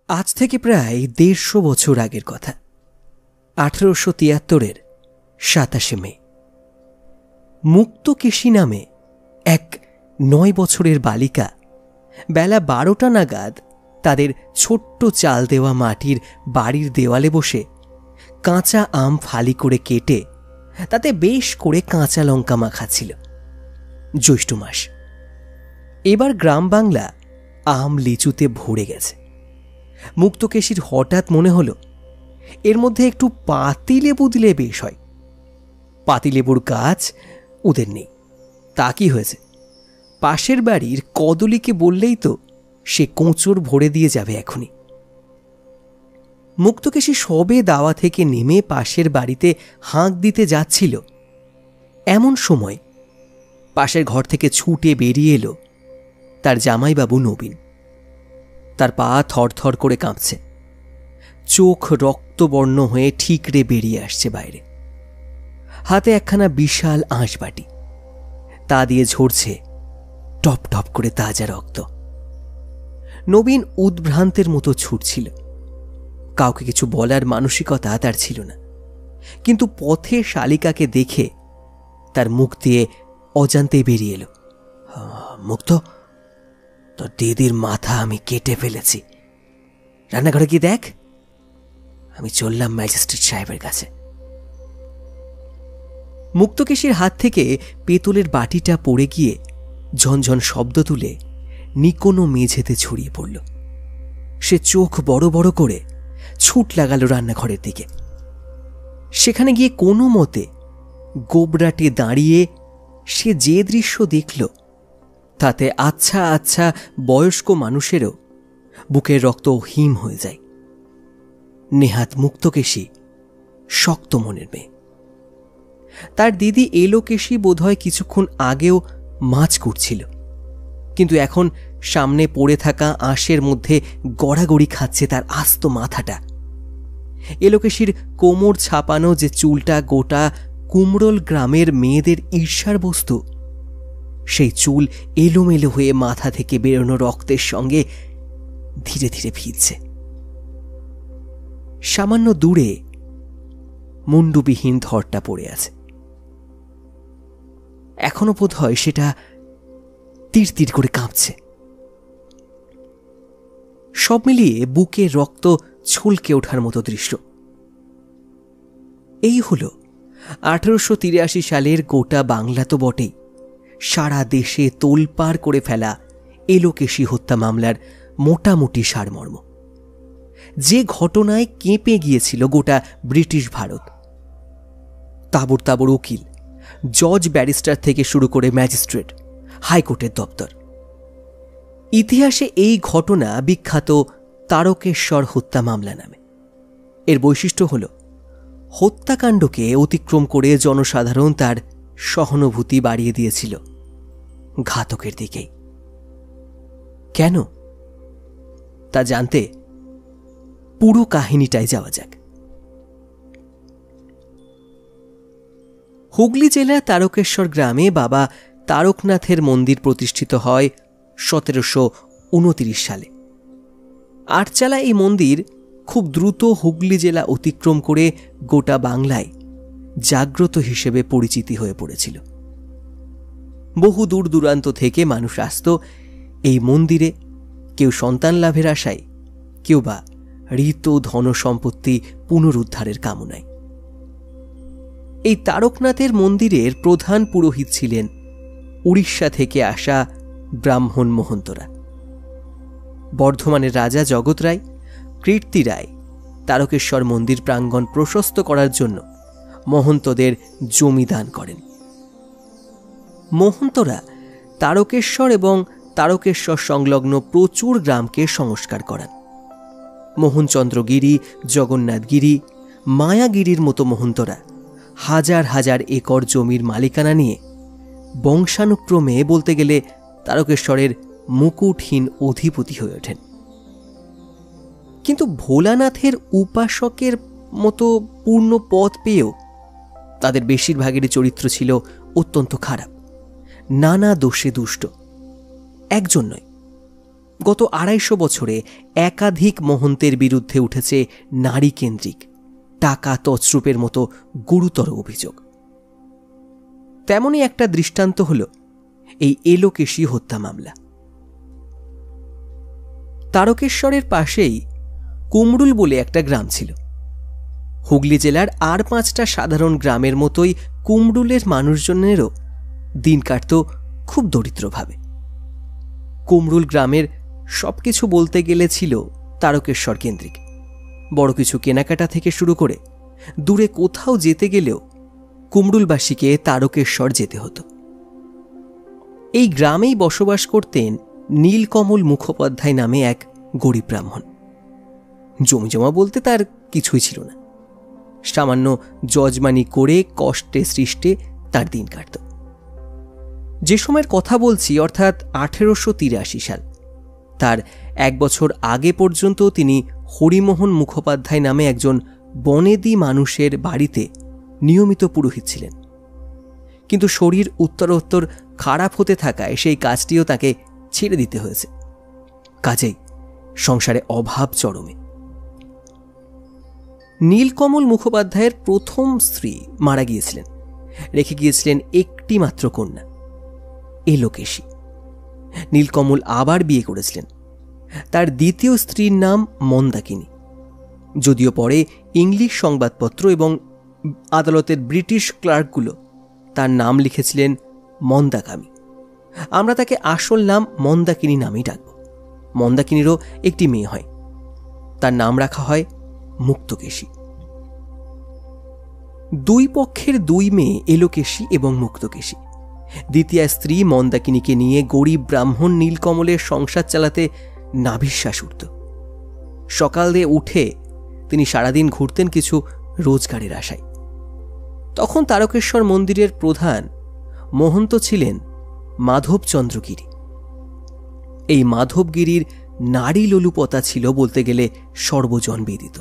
আজ থেকে প্রায় ১৫০ বছর আগের কথা। ১৮৭৩-এর ২৭শে মে মুক্তকেশী নামে এক ৯ বছরের বালিকা বেলা ১২টা নাগাদ তাদের ছোট্ট চাল দেওয়া মাটির বাড়ির দেওয়ালে বসে কাঁচা আম ফালি করে কেটে তাতে বেশ করে কাঁচা লঙ্কা মাখাচ্ছিল। জ্যৈষ্ঠ মাস। এবার গ্রাম বাংলা আম লিচুতে ভরে গেছে। মুক্তকেশীর হঠাৎ মনে হলো এর মধ্যে একটু পাতিলেবু দিলে বেশ হয়। পাতিলেবুর গাছ ওদের নেই। তা কি হয়েছে, পাশের বাড়ির কদলিকে বললেই তো সে কোঁচড় ভরে দিয়ে যাবে এখনই। মুক্তকেশী সবে দাওয়া থেকে নেমে পাশের বাড়িতে হাঁক দিতে যাচ্ছিল, এমন সময় পাশের ঘর থেকে ছুটে বেরিয়ে এলো তার জামাইবাবু নবীন। তার পা থরথর করে কাঁপছে, চোখ রক্তবর্ণ হয়ে ঠিকরে বেরিয়ে আসছে বাইরে। হাতে একখানা বিশাল আঁশবাটি, তা দিয়ে ঝরছে টপ টপ করে তাজা রক্ত। নবীন উদ্ভ্রান্তের মতো ছুটছিল। কাউকে কিছু বলার মানসিকতা তার ছিল না, কিন্তু পথে শালিকাকে দেখে তার মুখ দিয়ে অজান্তেই বেরিয়ে এলো, মুক্ত, তোর দিদির মাথা আমি কেটে ফেলেছি। রান্নাঘরে গিয়ে দেখ। আমি চললাম ম্যাজিস্ট্রেট সাহেবের কাছে। মুক্তকেশীর হাত থেকে পেতলের বাটিটা পড়ে গিয়ে ঝনঝন শব্দ তুলে নিকোনো মেঝেতে ছড়িয়ে পড়ল। সে চোখ বড় বড় করে ছুট লাগালো রান্নাঘরের দিকে। সেখানে গিয়ে কোনো মতে গোবরাটে দাঁড়িয়ে সে যে দৃশ্য দেখল তাতে আচ্ছা আচ্ছা বয়স্ক মানুষেরও বুকের রক্ত হিম হয়ে যায়। নেহাত মুক্তকেশী শক্ত মনের মেয়ে। তার দিদি এলোকেশী বোধহয় কিছুক্ষণ আগেও মাছ কুটছিল, কিন্তু এখন সামনে পড়ে থাকা আঁশের মধ্যে গড়াগড়ি খাচ্ছে তার আস্ত মাথাটা। এলোকেশীর কোমর ছাপানো যে চুলটা গোটা কুমরোল গ্রামের মেয়েদের ঈর্ষার বস্তু, সেই চুল এলোমেলো হয়ে মাথা থেকে বেরোনো রক্তের সঙ্গে ধীরে ধীরে ভিজছে। সামান্য দূরে মুন্ডুবিহীন ধরটা পড়ে আছে। এখনো বোধ হয় সেটা তীর তীর করে কাঁপছে। সব মিলিয়ে বুকে রক্ত ছলকে ওঠার মতো দৃশ্য। এই হল ১৮৮৩ সালের গোটা বাংলা তো বটেই, সারা দেশে তোলপাড় করে ফেলা এলোকেশী হত্যা মামলার মোটামুটি সারমর্ম। যে ঘটনায় কেঁপে গিয়েছিল গোটা ব্রিটিশ ভারত। তাবড় তাবড় উকিল, জজ, ব্যারিস্টার থেকে শুরু করে ম্যাজিস্ট্রেট, হাইকোর্টের দপ্তর। ইতিহাসে এই ঘটনা বিখ্যাত তারকেশ্বর হত্যা মামলা নামে। এর বৈশিষ্ট্য হল হত্যাকাণ্ডকে অতিক্রম করে জনসাধারণ তার সহানুভূতি বাড়িয়ে দিয়েছিল ঘাতকের দিকেই। কেন তা জানতে পুরো কাহিনীটাই যাওয়া যাক। হুগলি জেলার তারকেশ্বর গ্রামে বাবা তারকনাথের মন্দির প্রতিষ্ঠিত হয় ১৭২৯ সালে। আটচালা এই মন্দির খুব দ্রুত হুগলি জেলা অতিক্রম করে গোটা বাংলায় জাগ্রত হিসেবে পরিচিতি হয়ে পড়েছিল। বহু দূর দূরান্ত থেকে মানুষ আসত এই মন্দিরে, কেউ সন্তান লাভের আশায়, কেউ বা ঋত ধন সম্পত্তি পুনরুদ্ধারের কামনায়। এই তারকনাথের মন্দিরের প্রধান পুরোহিত ছিলেন উড়িষ্যা থেকে আসা ব্রাহ্মণ মহন্তরা। বর্ধমানের রাজা জগৎ রায়, কীর্তি রায় তারকেশ্বর মন্দির প্রাঙ্গণ প্রশস্ত করার জন্য মহন্তদের জমি দান করেন। মহন্তরা তারকেশ্বর এবং তারকেশ্বর সংলগ্ন প্রচুর গ্রামকে সংস্কার করান। মোহনচন্দ্রগিরি, জগন্নাথগিরি, মায়াগিরির মতো মহন্তরা হাজার হাজার একর জমির মালিকানা নিয়ে বংশানুক্রমে বলতে গেলে তারকেশ্বরের মুকুটহীন অধিপতি হয়ে ওঠেন। কিন্তু ভোলানাথের উপাসকের মতো পূর্ণ পদ পেয়েও তাদের বেশিরভাগেরই চরিত্র ছিল অত্যন্ত খারাপ, নানা দোষে দুষ্ট। একজন নয়, গত 250 বছরে একাধিক মহন্তের বিরুদ্ধে উঠেছে নারী কেন্দ্রিক টাকা তছরূপের মতো গুরুতর অভিযোগ। তেমনই একটা দৃষ্টান্ত হল এই এলোকেশী হত্যা মামলা। তারকেশ্বরের পাশেই কুমরুল বলে একটা গ্রাম ছিল। হুগলি জেলার আর 5টা সাধারণ গ্রামের মতোই কুমরুলের মানুষজনেরও দিন কাটত খুব দরিদ্রভাবে। কুমরুল গ্রামের সবকিছু বলতে গেলে ছিল তারকেশ্বর কেন্দ্রিক। বড় কিছু কেনাকাটা থেকে শুরু করে দূরে কোথাও যেতে গেলেও কুমরুলবাসীকে তারকেশ্বর যেতে হতো। এই গ্রামেই বসবাস করতেন নীলকমল মুখোপাধ্যায় নামে এক গরিব ব্রাহ্মণ। জমিজমা বলতে তার কিছুই ছিল না। সামান্য যজমানি করে কষ্টে সৃষ্টে তার দিন কাটত। যে সময়ের কথা বলছি অর্থাৎ 1883 সাল, তার 1 বছর আগে পর্যন্ত তিনি হরিমোহন মুখোপাধ্যায় নামে একজন বনেদি মানুষের বাড়িতে নিয়মিত পুরোহিত ছিলেন। কিন্তু শরীর উত্তরোত্তর খারাপ হতে থাকায় সেই কাজটিও তাকে ছেড়ে দিতে হয়েছে। কাজেই সংসারে অভাব চরমে। নীলকমল মুখোপাধ্যায়ের প্রথম স্ত্রী মারা গিয়েছিলেন, রেখে গিয়েছিলেন একটি মাত্র কন্যা এলোকেশী। নীলকমল আবার বিয়ে করেছিলেন। তার দ্বিতীয় স্ত্রীর নাম মন্দাকিনী। যদিও পরে ইংলিশ সংবাদপত্র এবং আদালতের ব্রিটিশ ক্লার্কগুলো তার নাম লিখেছিলেন মন্দাকামী। আমরা তাকে আসল নাম মন্দাকিনী নামেই ডাকব। মন্দাকিনীরও একটি মেয়ে হয়, তার নাম রাখা হয় মুক্তকেশী। 2 পক্ষের 2 মেয়ে এলোকেশী এবং মুক্তকেশী। দ্বিতীয় স্ত্রী মন্দাকিনীকে নিয়ে গরিব ব্রাহ্মণ নীলকমলের সংসার চালাতে নাভিশ্বাস উঠত। সকাল দিয়ে উঠে তিনি সারাদিন ঘুরতেন কিছু রোজগারের আশায়। তখন তারকেশ্বর মন্দিরের প্রধান মহন্ত ছিলেন মাধবচন্দ্র গিরি। এই মাধবগিরির নারী লোলুপতা ছিল বলতে গেলে সর্বজনবিদিত।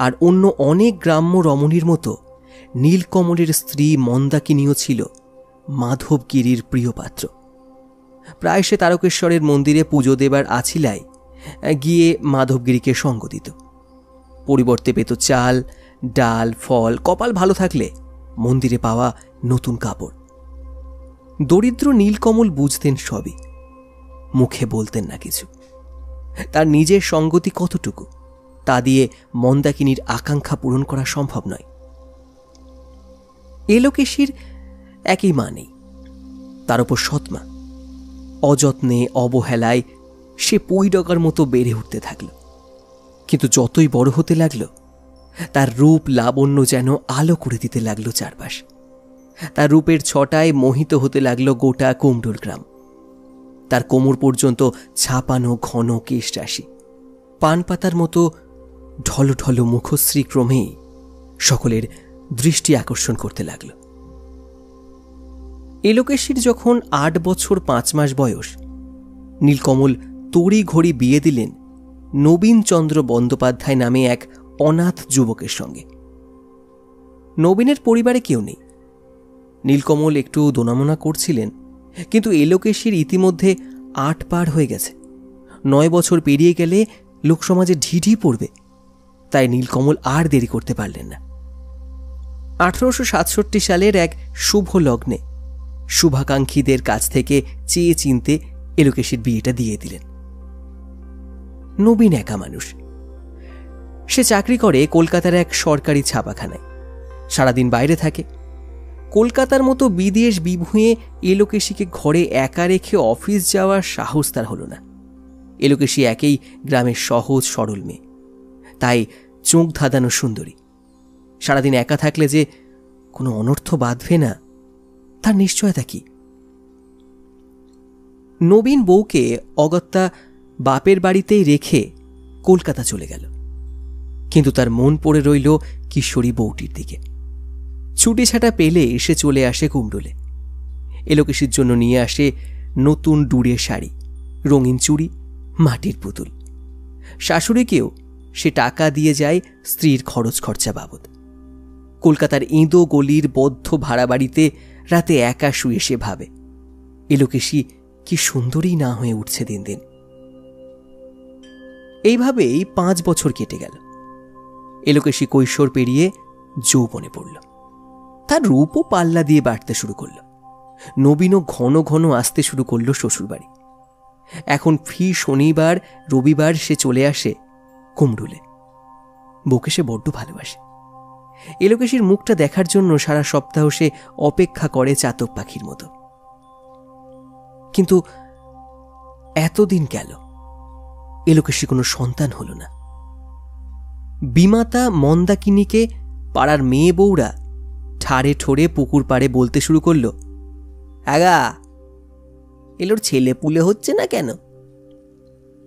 আর অন্য অনেক গ্রাম্য রমণীর মতো নীলকমলের স্ত্রী মন্দাকিনীও ছিল মাধবগিরির প্রিয়পাত্র। প্রায় সে তারকেশ্বরের মন্দিরে পুজো দেবার আছিলায় গিয়ে মাধবগিরিকে সঙ্গ দিত। পরিবর্তে পেত চাল, ডাল, ফল, কপাল ভালো থাকলে মন্দিরে পাওয়া নতুন কাপড়। দরিদ্র নীলকমল বুঝতেন সবই, মুখে বলতেন না কিছু। তার নিজের সঙ্গতি কতটুকু তা দিয়ে মন্দাকিনীর আকাঙ্ক্ষা পূরণ করা সম্ভব নয়। এলোকেশীর একই মা নেই, তার উপর সৎমা। অযত্নে অবহেলায় সে পুঁই ডগার মতো বেড়ে উঠতে থাকল। কিন্তু যতই বড় হতে লাগল তার রূপ লাবণ্য যেন আলো করে দিতে লাগলো চারপাশ। তার রূপের ছটায় মোহিত হতে লাগলো গোটা কুমরুল গ্রাম। তার কোমর পর্যন্ত ছাপানো ঘন কেশ রাশি, পান পাতার মতো ঢলঢল মুখশ্রী ক্রমেই সকলের দৃষ্টি আকর্ষণ করতে লাগল। এলোকেশীর যখন 8 বছর 5 মাস বয়স, নীলকমল তড়ি ঘড়ি বিয়ে দিলেন নবীনচন্দ্র বন্দ্যোপাধ্যায় নামে এক অনাথ যুবকের সঙ্গে। নবীনের পরিবারে কেউ নেই। নীলকমল একটু দোনামোনা করছিলেন, কিন্তু এলোকেশীর ইতিমধ্যে 8 পার হয়ে গেছে। 9 বছর পেরিয়ে গেলে লোকসমাজে ঢিঢি পড়বে, তাই নীলকমল আর দেরি করতে পারলেন না। 1867 সালের এক শুভ লগ্নে শুভাকাঙ্ক্ষীদের কাছ থেকে চেয়ে চিনতে এলোকেশীর বিয়েটা দিয়ে দিলেন। নবীন একা মানুষ। সে চাকরি করে কলকাতার এক সরকারি ছাপাখানায়, সারাদিন বাইরে থাকে। কলকাতার মতো বিদেশ বিভুঁয়ে এলোকেশীকে ঘরে একা রেখে অফিস যাওয়ার সাহস তার হল না। এলোকেশী একেই গ্রামের সহজ সরল মেয়ে, তাই চোখ ধাঁধানো সুন্দরী। সারাদিন একা থাকলে যে কোনো অনর্থ বাঁধবে না তার নিশ্চয়তা কি? নবীন বউকে অগত্যা বাপের বাড়িতেই রেখে কলকাতা চলে গেল, কিন্তু তার মন পড়ে রইল কিশোরী বউটির দিকে। ছুটি ছাটা পেলে সে চলে আসে কুমরুলে। এলোকেশীর জন্য নিয়ে আসে নতুন ডুরে শাড়ি, রঙিন চুড়ি, মাটির পুতুল। শাশুড়িকেও সে টাকা দিয়ে যায় স্ত্রীর খরচ খরচা বাবদ। কলকাতার ইঁদো গলির বদ্ধ ভাড়া বাড়িতে রাতে একা শুয়ে সে ভাবে, এলোকেশী কি সুন্দরী না হয়ে উঠছে দিন দিন। এইভাবেই 5 বছর কেটে গেল। এলোকেশী কৈশোর পেরিয়ে যৌবনে পড়ল। তার রূপও পাল্লা দিয়ে বাড়তে শুরু করল। নবীনও ঘন ঘন আসতে শুরু করল শ্বশুরবাড়ি। এখন ফি শনিবার রবিবার সে চলে আসে কুমরুলে। বউকে সে বড্ড ভালোবাসে। এলোকেশীর মুখটা দেখার জন্য সারা সপ্তাহ সে অপেক্ষা করে চাতক পাখির মতো। কিন্তু এতদিন গেল, এলোকেশী কোনো সন্তান হল না। বিমাতা মন্দাকিনীকে পাড়ার মেয়ে বউরা ঠাড়ে ঠোড়ে পুকুর পাড়ে বলতে শুরু করল, আগা এলোর ছেলে পুলে হচ্ছে না কেন?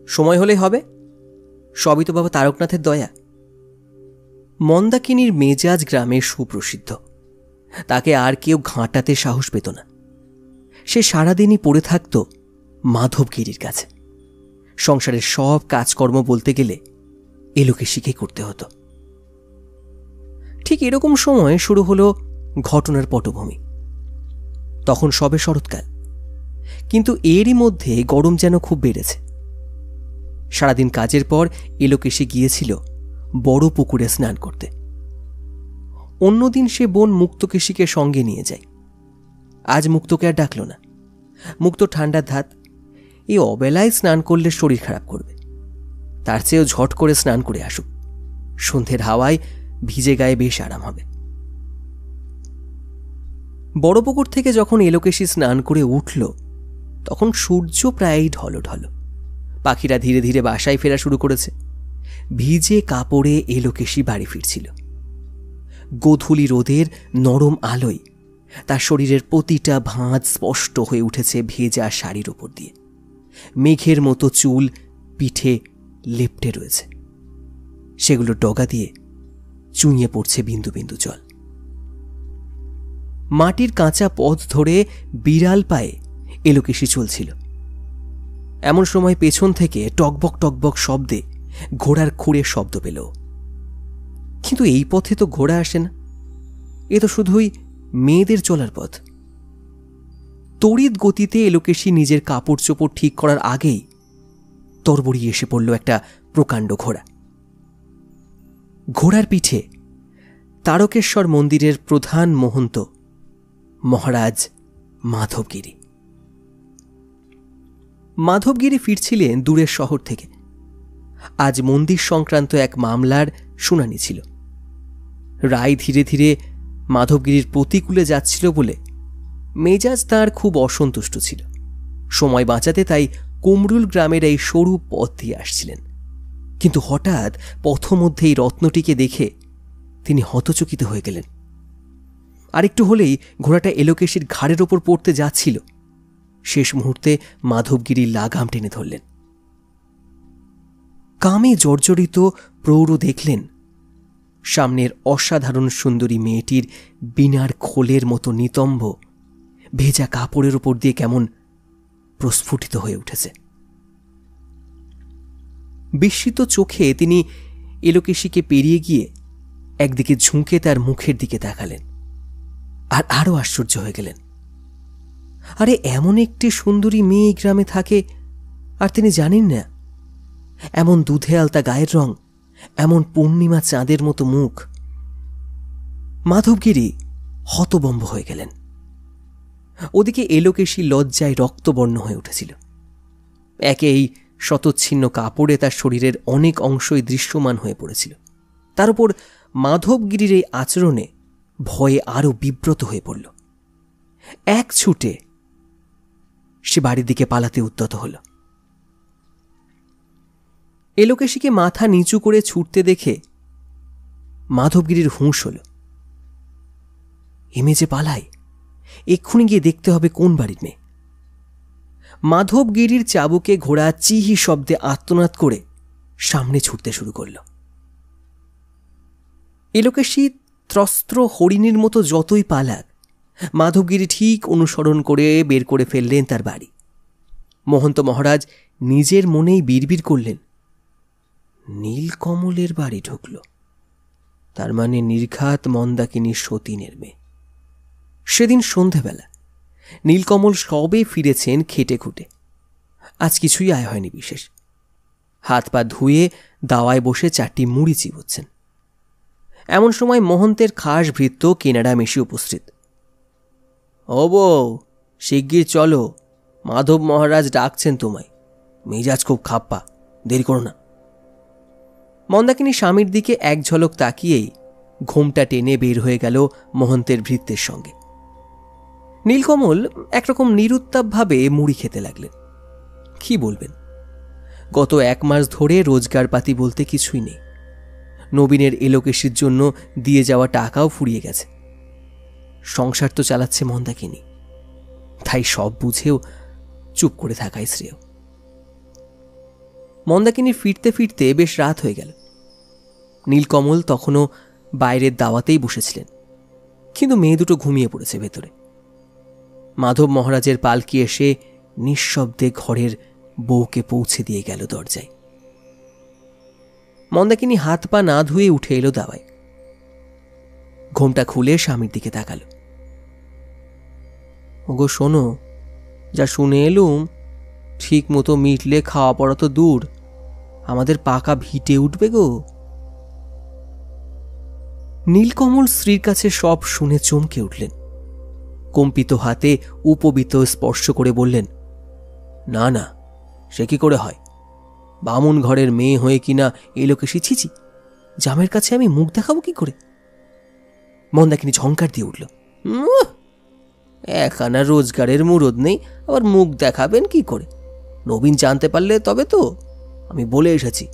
সময় হলেই হবে, সবই তো বাবা তারকনাথের দয়া। মন্দাকিনীর মেজাজ গ্রামে সুপ্রসিদ্ধ। তাকে আর কেউ ঘাঁটাতে সাহস পেত না। সে সারাদিনই পড়ে থাকত মাধবগিরির কাছে। সংসারের সব কাজকর্ম বলতে গেলে এলোকেশীকে করতে হতো। ঠিক এরকম সময় শুরু হলো ঘটনার পটভূমি। তখন সবে শরৎকাল, কিন্তু এরই মধ্যে গরম যেন খুব বেড়েছে। সারাদিন কাজের পর এলোকেশী গিয়েছিল বড় পুকুরে স্নান করতে। অন্যদিন সে বোন মুক্তকেশীকে সঙ্গে নিয়ে যায়। আজ মুক্তকে আর ডাকল না। মুক্ত ঠান্ডার ধাত, এই অবেলায় স্নান করলে শরীর খারাপ করবে, তার চেয়েও ঝট করে স্নান করে আসুক। সন্ধ্যের হাওয়ায় ভিজে গায়ে বেশ আরাম হবে। বড় পুকুর থেকে যখন এলোকেশী স্নান করে উঠল, তখন সূর্য প্রায় ঢলঢল। পাখিরা ধীরে ধীরে বাসায় ফেরা শুরু করেছে। ভিজে কাপড়ে এলোকেশী বাড়ি ফিরছিল। গোধূলি রোদের নরম আলোয় তার শরীরের প্রতিটা ভাঁজ স্পষ্ট হয়ে উঠেছে ভেজা শাড়ির ওপর দিয়ে। মেঘের মতো চুল পিঠে লেপ্টে রয়েছে, সেগুলো ডগা দিয়ে চুঁইয়ে পড়ছে বিন্দু বিন্দু জল। মাটির কাঁচা পথ ধরে বিড়াল পায়ে এলোকেশী চলছিল। এমন সময় পেছন থেকে টকবক টকবক শব্দে ঘোড়ার খুঁড়ের শব্দ পেল। কিন্তু এই পথে তো ঘোড়া আসে না, এ তো শুধুই মেয়েদের চলার পথ। তড়িৎ গতিতে এলোকেশী নিজের কাপড় চোপড় ঠিক করার আগেই তরবড়ি এসে পড়ল একটা প্রকাণ্ড ঘোড়া। ঘোড়ার পিঠে তারকেশ্বর মন্দিরের প্রধান মহন্ত মহারাজ মাধবগিরি। মাধবগিরি ফিরছিলেন দূরের শহর থেকে। আজ মন্দির সংক্রান্ত এক মামলার শুনানি ছিল। রায় ধীরে ধীরে মাধবগিরির প্রতিকূলে যাচ্ছিল বলে মেজাজ তাঁর খুব অসন্তুষ্ট ছিল। সময় বাঁচাতে তাই কুমরুল গ্রামের এই সরু পথ দিয়ে আসছিলেন। কিন্তু হঠাৎ পথমধ্যে এই রত্নটিকে দেখে তিনি হতচকিত হয়ে গেলেন। আরেকটু হলেই ঘোড়াটা এলোকেশীর ঘাড়ের ওপর পড়তে যাচ্ছিল। শেষ মুহূর্তে মাধবগিরি লাগাম টেনে ধরলেন। কামে জর্জরিত প্রৌঢ় দেখলেন সামনের অসাধারণ সুন্দরী মেয়েটির বিনার খোলের মতো নিতম্ব ভেজা কাপড়ের উপর দিয়ে কেমন প্রস্ফুটিত হয়ে উঠেছে। বিস্মিত চোখে তিনি এলোকেশীকে পেরিয়ে গিয়ে একদিকে ঝুঁকে তার মুখের দিকে তাকালেন, আর আরো আশ্চর্য হয়ে গেলেন। আরে এমন একটি সুন্দরী মেয়ে গ্রামে থাকে আর তিনি জানেন না? এমন দুধে আলতা গায়ের রং, এমন পূর্ণিমা চাঁদের মতো মুখ। মাধবগিরি হতবম্ব হয়ে গেলেন। ওদিকে এলোকেশী লজ্জায় রক্তবর্ণ হয়ে উঠেছিল। একে এই শতচ্ছিন্ন কাপড়ে তার শরীরের অনেক অংশই দৃশ্যমান হয়ে পড়েছিল। তার উপর মাধবগিরির এই আচরণে ভয়ে আরো বিব্রত হয়ে পড়ল। এক ছুটে সে বাড়ির দিকে পালাতে উদ্যত হল। এলোকেশীকে মাথা নিচু করে ছুটতে দেখে মাধবগিরির হুঁশ হল। এমে যে পালায়, এক্ষুনি গিয়ে দেখতে হবে কোন বাড়ির মেয়ে। মাধবগিরির চাবুকে ঘোড়া চিহি শব্দে আর্তনাদ করে সামনে ছুটতে শুরু করল। এলোকেশী ত্রস্ত্র হরিণীর মতো যতই পালাক, মাধবগিরি ঠিক অনুসরণ করে বের করে ফেললেন তার বাড়ি। মহন্ত মহারাজ নিজের মনেই বিড়বিড় করলেন, নীলকমলের বাড়ি ঢুকল, তার মানে নির্ঘাত মন্দাকিনীর সতীনের মেয়ে। সেদিন সন্ধেবেলা নীলকমল সবে ফিরেছেন খেটে খুটে। আজ কিছুই আয় হয়নি বিশেষ। হাত পা ধুয়ে দাওয়ায় বসে 4টি মুড়ি চিবোচ্ছেন। এমন সময় মহন্তের খাস ভৃত্য কেনাডাম এসে উপস্থিত। ও বউ, শিগগির চলো, মাধব মহারাজ ডাকছেন তোমায়, মেজাজ খুব খাপ্পা, দেরি করো না। মন্দাকিনী স্বামীর দিকে এক ঝলক তাকিয়েই ঘোমটা টেনে বের হয়ে গেল মহন্তের ভৃত্যের সঙ্গে। নীলকমল একরকম নিরুত্তাপভাবে মুড়ি খেতে লাগলেন। কি বলবেন, গত 1 মাস ধরে রোজগারপাতি বলতে কিছুই নেই। নবীনের এলোকেশির জন্য দিয়ে যাওয়া টাকাও ফুরিয়ে গেছে। সংসার তো চালাচ্ছে মন্দাকিনী, তাই সব বুঝেও চুপ করে থাকাই শ্রেয়। মন্দাকিনীর ফিরতে ফিরতে বেশ রাত হয়ে গেল। নীলকমল তখনও বাইরের দাওয়াতেই বসেছিলেন, কিন্তু মেয়ে দুটো ঘুমিয়ে পড়েছে ভেতরে। মাধব মহারাজের পালকি এসে নিঃশব্দে ঘরের বউকে পৌঁছে দিয়ে গেল দরজায়। মন্দাকিনী হাত পা না ধুয়ে উঠে এলো দাওয়ায়। ঘোমটা খুলে স্বামীর দিকে তাকালো। ওগো শোনো, যা শুনে এলুম ঠিক মতো মিটলে খাওয়া পড়া তো দূর, আমাদের পাকা ভিটে উঠবে গো। নীলকমল স্ত্রীর কাছে সব শুনে চমকে উঠলেন। কম্পিত হাতে উপবিত স্পর্শ করে বললেন, না না, সে কি করে হয়? বামুন ঘরের মেয়ে হয়ে কিনা এলোকেশি, ছিছি, জামের কাছে আমি মুখ দেখাবো কি করে? মন্দাকিনী ঝংকার দিয়ে উঠল, এখানা রোজগারের মুরদ নেই, আবার মুখ দেখাবেন কি করে? নবীন জানতে পারলে তবে তো। আমি বলে এসেছি,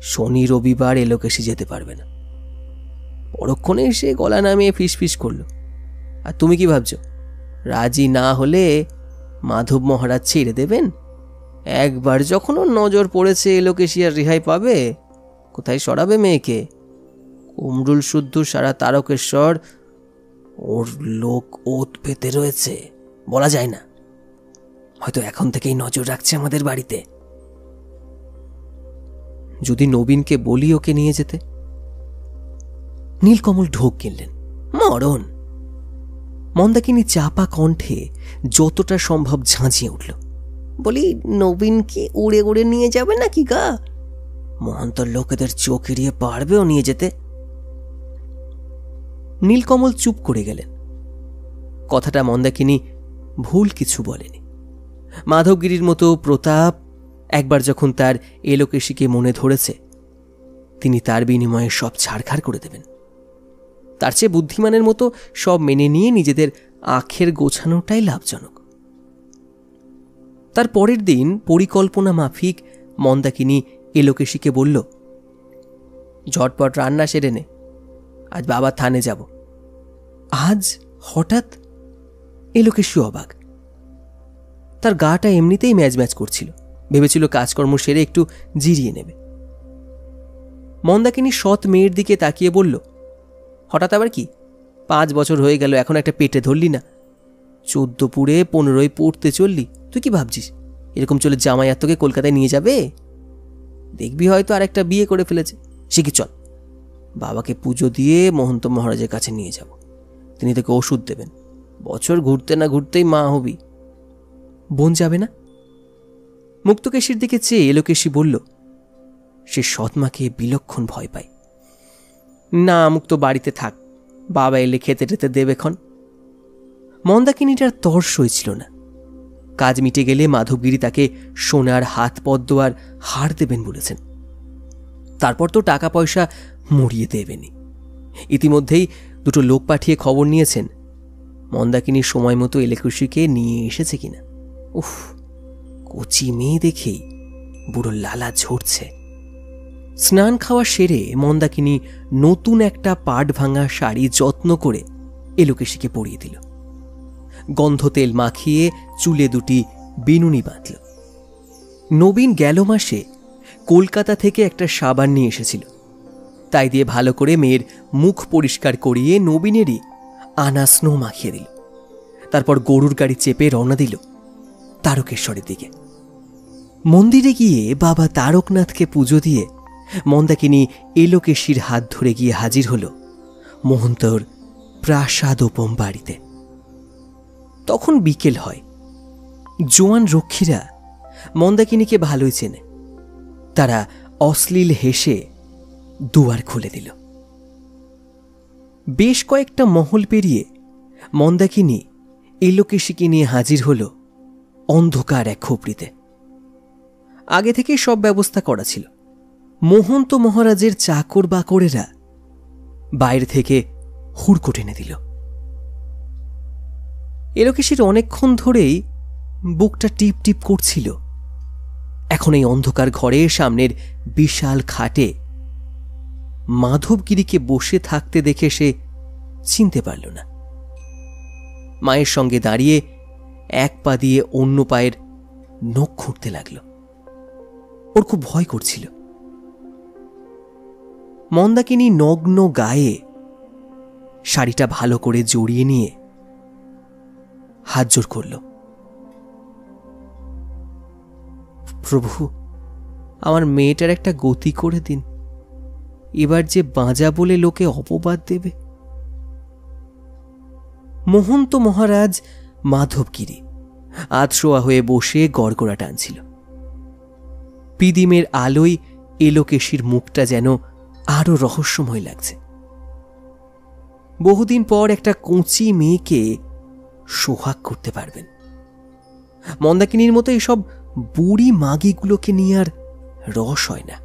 শনি রবিবার এলোকেশি যেতে পারবে না। পরক্ষণে এসে গলা নামিয়ে ফিসফিস করল, আর তুমি কি ভাবছ রাজি না হলে মাধব মহারাজ ছেড়ে দেবেন? একবার যখন ওর নজর পড়েছে এলোকেশি আর রেহাই পাবে? কোথায় সরাবে মেয়েকে? কুমরুল শুদ্ধ সারা তারকেশ্বর ওর লোক ওত পেতে রয়েছে, বলা যায় না। হয়তো এখন থেকেই নজর রাখছে আমাদের বাড়িতে। যদি নবীনকে বলি ওকে নিয়ে যেতে? নীলকমল ঢোক গেলেন, মরণ। মন্দাকিনী চাপা কণ্ঠে যতটা সম্ভব ঝাঁঝিয়ে উঠল, বলি, নবীনকে উড়ে উড়ে নিয়ে যাবে নাকি গা? মহন্তর লোকেদের চোখ এড়িয়ে পারবে ও নিয়ে যেতে? নীলকমল চুপ করে গেলেন। কথাটা মন্দাকিনী ভুল কিছু বলেনি। মাধবগিরির মতো প্রতাপ একবার যখন তার এলোকেশিকে মনে ধরেছে, তিনি তার বিনিময়ে সব ছাড়খাড় করে দেবেন। তার চেয়ে বুদ্ধিমানের মতো সব মেনে নিয়ে নিজেদের আখের গোছানোটাই লাভজনক। তার পরের দিন পরিকল্পনা মাফিক মন্দাকিনী এলোকেশিকে বলল, ঝটপট রান্না সেরে নে, আজ বাবা থানে যাব। আজ হঠাৎ? এলোকেশি অবাক। তার গাটা এমনিতেই ম্যাজ ম্যাজ করছিল, ভেবেছিল কাজকর্ম সেরে একটু জিরিয়ে নেবে। মন্দাকিনী সৎ মেয়ের দিকে তাকিয়ে বলল, হঠাৎ আবার কি? 5 বছর হয়ে গেল, এখন একটা পেটে ধরলি না? 14 পুড়ে 15 পড়তে চললি, তুই কি ভাবছিস এরকম চলে জামাই আর তোকে কলকাতায় নিয়ে যাবে? দেখবি হয়তো আর একটা বিয়ে করে ফেলেছে। সে কি, চল, বাবাকে পুজো দিয়ে মহন্ত মহারাজের কাছে নিয়ে যাব, তিনি তোকে ওষুধ দেবেন। বছর ঘুরতে না ঘুরতেই মা হবি। বোন যাবে না? মুক্তকেশীর দিকে চেয়ে এলোকেশী বলল, সে সৎমাকে বিলক্ষণ ভয় পায়। না, মুক্ত বাড়িতে থাক, বাবা এলে খেতে টেতে দেবেক্ষণ। মন্দাকিনীটার তর সইছিল না। কাজ মিটে গেলে মাধবগিরি তাকে সোনার হাত পদ্ম আর হার দেবেন বলেছেন। তারপর তো টাকা পয়সা মুড়িয়ে দেবেনি। ইতিমধ্যেই 2 লোক পাঠিয়ে খবর নিয়েছেন মন্দাকিনী সময় মতো এলোকেশীকে নিয়ে এসেছে কিনা। উফ, কচি মেয়ে দেখেই বুড়ো লালা ঝরছে। স্নান খাওয়া সেরে মন্দাকিনী নতুন একটা পাট ভাঙা শাড়ি যত্ন করে এলোকেশীকে পরিয়ে দিল। গন্ধ তেল মাখিয়ে চুলে 2টি বিনুনি বাঁধল। নবীন গেল মাসে কলকাতা থেকে একটা সাবান নিয়ে এসেছিল, তাই দিয়ে ভালো করে মেয়ের মুখ পরিষ্কার করিয়ে নবীনেরই আনা স্নো মাখিয়ে দিল। তারপর গরুর গাড়ি চেপে রওনা দিল তারকেশ্বরের দিকে। মন্দিরে গিয়ে বাবা তারকনাথকে পুজো দিয়ে মন্দাকিনী এলোকেশীর হাত ধরে গিয়ে হাজির হল মহন্তর প্রাসাদোপম বাড়িতে। তখন বিকেল হয়। জোয়ান রক্ষীরা মন্দাকিনীকে ভালোই চেনে। তারা অশ্লীল হেসে দুয়ার খুলে দিল। বেশ কয়েকটা মহল পেরিয়ে মন্দাকিনী এলোকেশীকে নিয়ে হাজির হল অন্ধকার এক খোপড়িতে। আগে থেকে সব ব্যবস্থা করা ছিল। মহন্ত মহারাজের চাকর বাকরেরা বাইরে থেকে হুড়কো টেনে দিল। এলোকেশীর অনেকক্ষণ ধরেই বুকটা টিপ টিপ করছিল। এখন এই অন্ধকার ঘরে সামনের বিশাল খাটে মাধবগিরিকে বসে থাকতে দেখে সে চিনতে পারল না। মায়ের সঙ্গে দাঁড়িয়ে এক পা দিয়ে অন্য পায়ের নখ খুঁড়তে লাগল। ওর খুব ভয় করছিল। মন্দাকিনী নগ্ন গায়ে শাড়িটা ভালো করে জড়িয়ে নিয়ে হাত জোড় করল। প্রভু, আমার মেয়েটার একটা গতি করে দিন, এবার যে বাঁজা বলে লোকে অপবাদ দেবে। মহন্ত মহারাজ মাধবগিরি আধশোয়া হয়ে বসে গড়গড়া টানছিল। পিদিমের আলোয় এলোকেশীর মুখটা যেন আরো রহস্যময় লাগছে। বহুদিন পর একটা কচি মেয়েকে সোহাগ করতে পারবেন। মন্দাকিনীর মতো এইসব বুড়ি মাগিগুলোকে নিয়ে আর রস হয় না।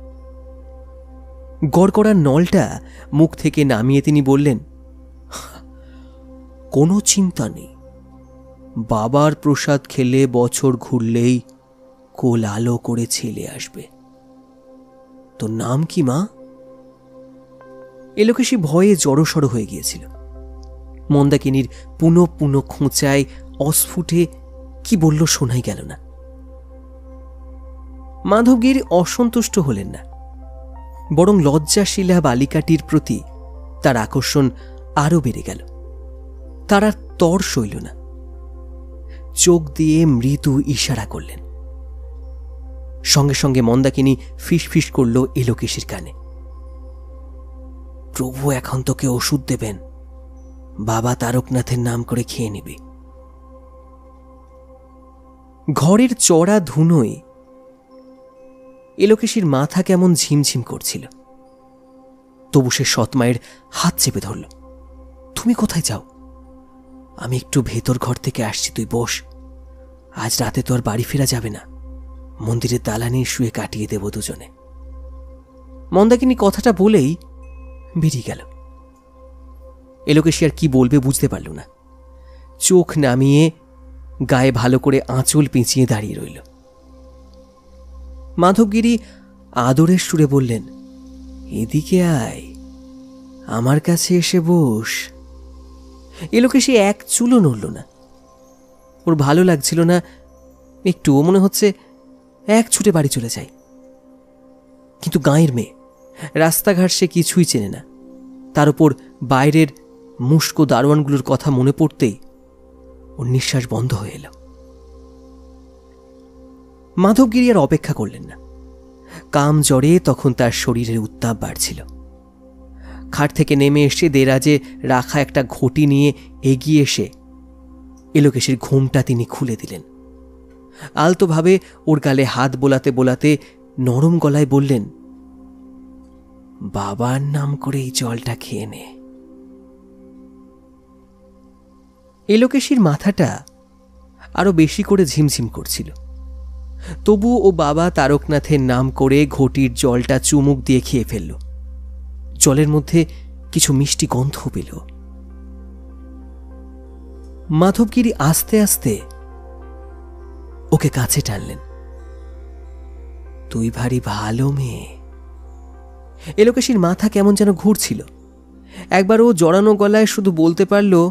গড়গড়ার নলটা মুখ থেকে নামিয়ে তিনি বললেন, কোনো চিন্তা নেই, বাবার প্রসাদ খেলে বছর ঘুরলেই কোল আলো করে ছেলে আসবে। তোর নাম কি মা? এলোকেশী ভয়ে জড়সড় হয়ে গিয়েছিল। মন্দাকিনীর পুনঃ পুনঃ খোঁচায় অস্ফুটে কি বলল শোনাই গেল না। মাধবগিরি অসন্তুষ্ট হলেন না, বরং লজ্জাশীলা বালিকাটির প্রতি তার আকর্ষণ আরো বেড়ে গেল। তার আর তর সইল না। চোখ দিয়ে মৃদু ইশারা করলেন। সঙ্গে সঙ্গে মন্দাকিনী ফিসফিস করল এলোকেশীর কানে, প্রভু এখন তোকে ওষুধ দেবেন, বাবা তারকনাথের নাম করে খেয়ে নিবি। ঘরের চড়া ধুনোয় এলোকেশীর মাথা কেমন ঝিমঝিম করছিল। তবু সে সৎমায়ের হাত চেপে ধরল। তুমি কোথায় যাও? আমি একটু ভেতর ঘর থেকে আসছি, তুই বস। আজ রাতে তো আর বাড়ি ফেরা যাবে না, মন্দিরের দালানে শুয়ে কাটিয়ে দেব দুজনে। মন্দাকিনী কথাটা বলেই বেরিয়ে গেল। এলোকেশী আর কি বলবে বুঝতে পারল না। চোখ নামিয়ে গায়ে ভালো করে আঁচল পেঁচিয়ে দাঁড়িয়ে রইল। মাধবগিরি আদরের সুরে বললেন, এদিকে আয়, আমার কাছে এসে বস। এলোকেশী এক চুলও নড়ল না। ওর ভালো লাগছিল না একটুও, মনে হচ্ছে এক ছুটে বাড়ি চলে যায়। কিন্তু গাঁয়ের মেয়ে, রাস্তাঘাট সে কিছুই চেনে না। তার উপর বাইরের মুস্কো দারোয়ানগুলোর কথা মনে পড়তেই ওর নিঃশ্বাস বন্ধ হয়ে এল। মাধবগিরি আর অপেক্ষা করলেন না। কাম জ্বরে তখন তার শরীরের উত্তাপ বাড়ছিল। খাট থেকে নেমে এসে দেরাজে রাখা একটা ঘটি নিয়ে এগিয়ে এসে এলোকেশীর ঘুমটা তিনি খুলে দিলেন। আলতোভাবে ওর গালে হাত বোলাতে বোলাতে নরম গলায় বললেন, বাবার নাম করে এই জলটা খেয়ে নে। এলোকেশীর মাথাটা আরো বেশি করে ঝিমঝিম করছিল। তবু ও বাবা তারকনাথের নাম করে ঘটির জলটা চুমুক দিয়ে খেয়ে ফেলল। জলের মধ্যে কিছু মিষ্টি গন্ধ পেল। মাধবগিরি আস্তে আস্তে ওকে কাছে টানলেন। তুই ভারী ভালো মেয়ে। এলোকেশীর মাথা কেমন যেন ঘুরছিল। একবার ও জড়ানো গলায় শুধু বলতে পারল,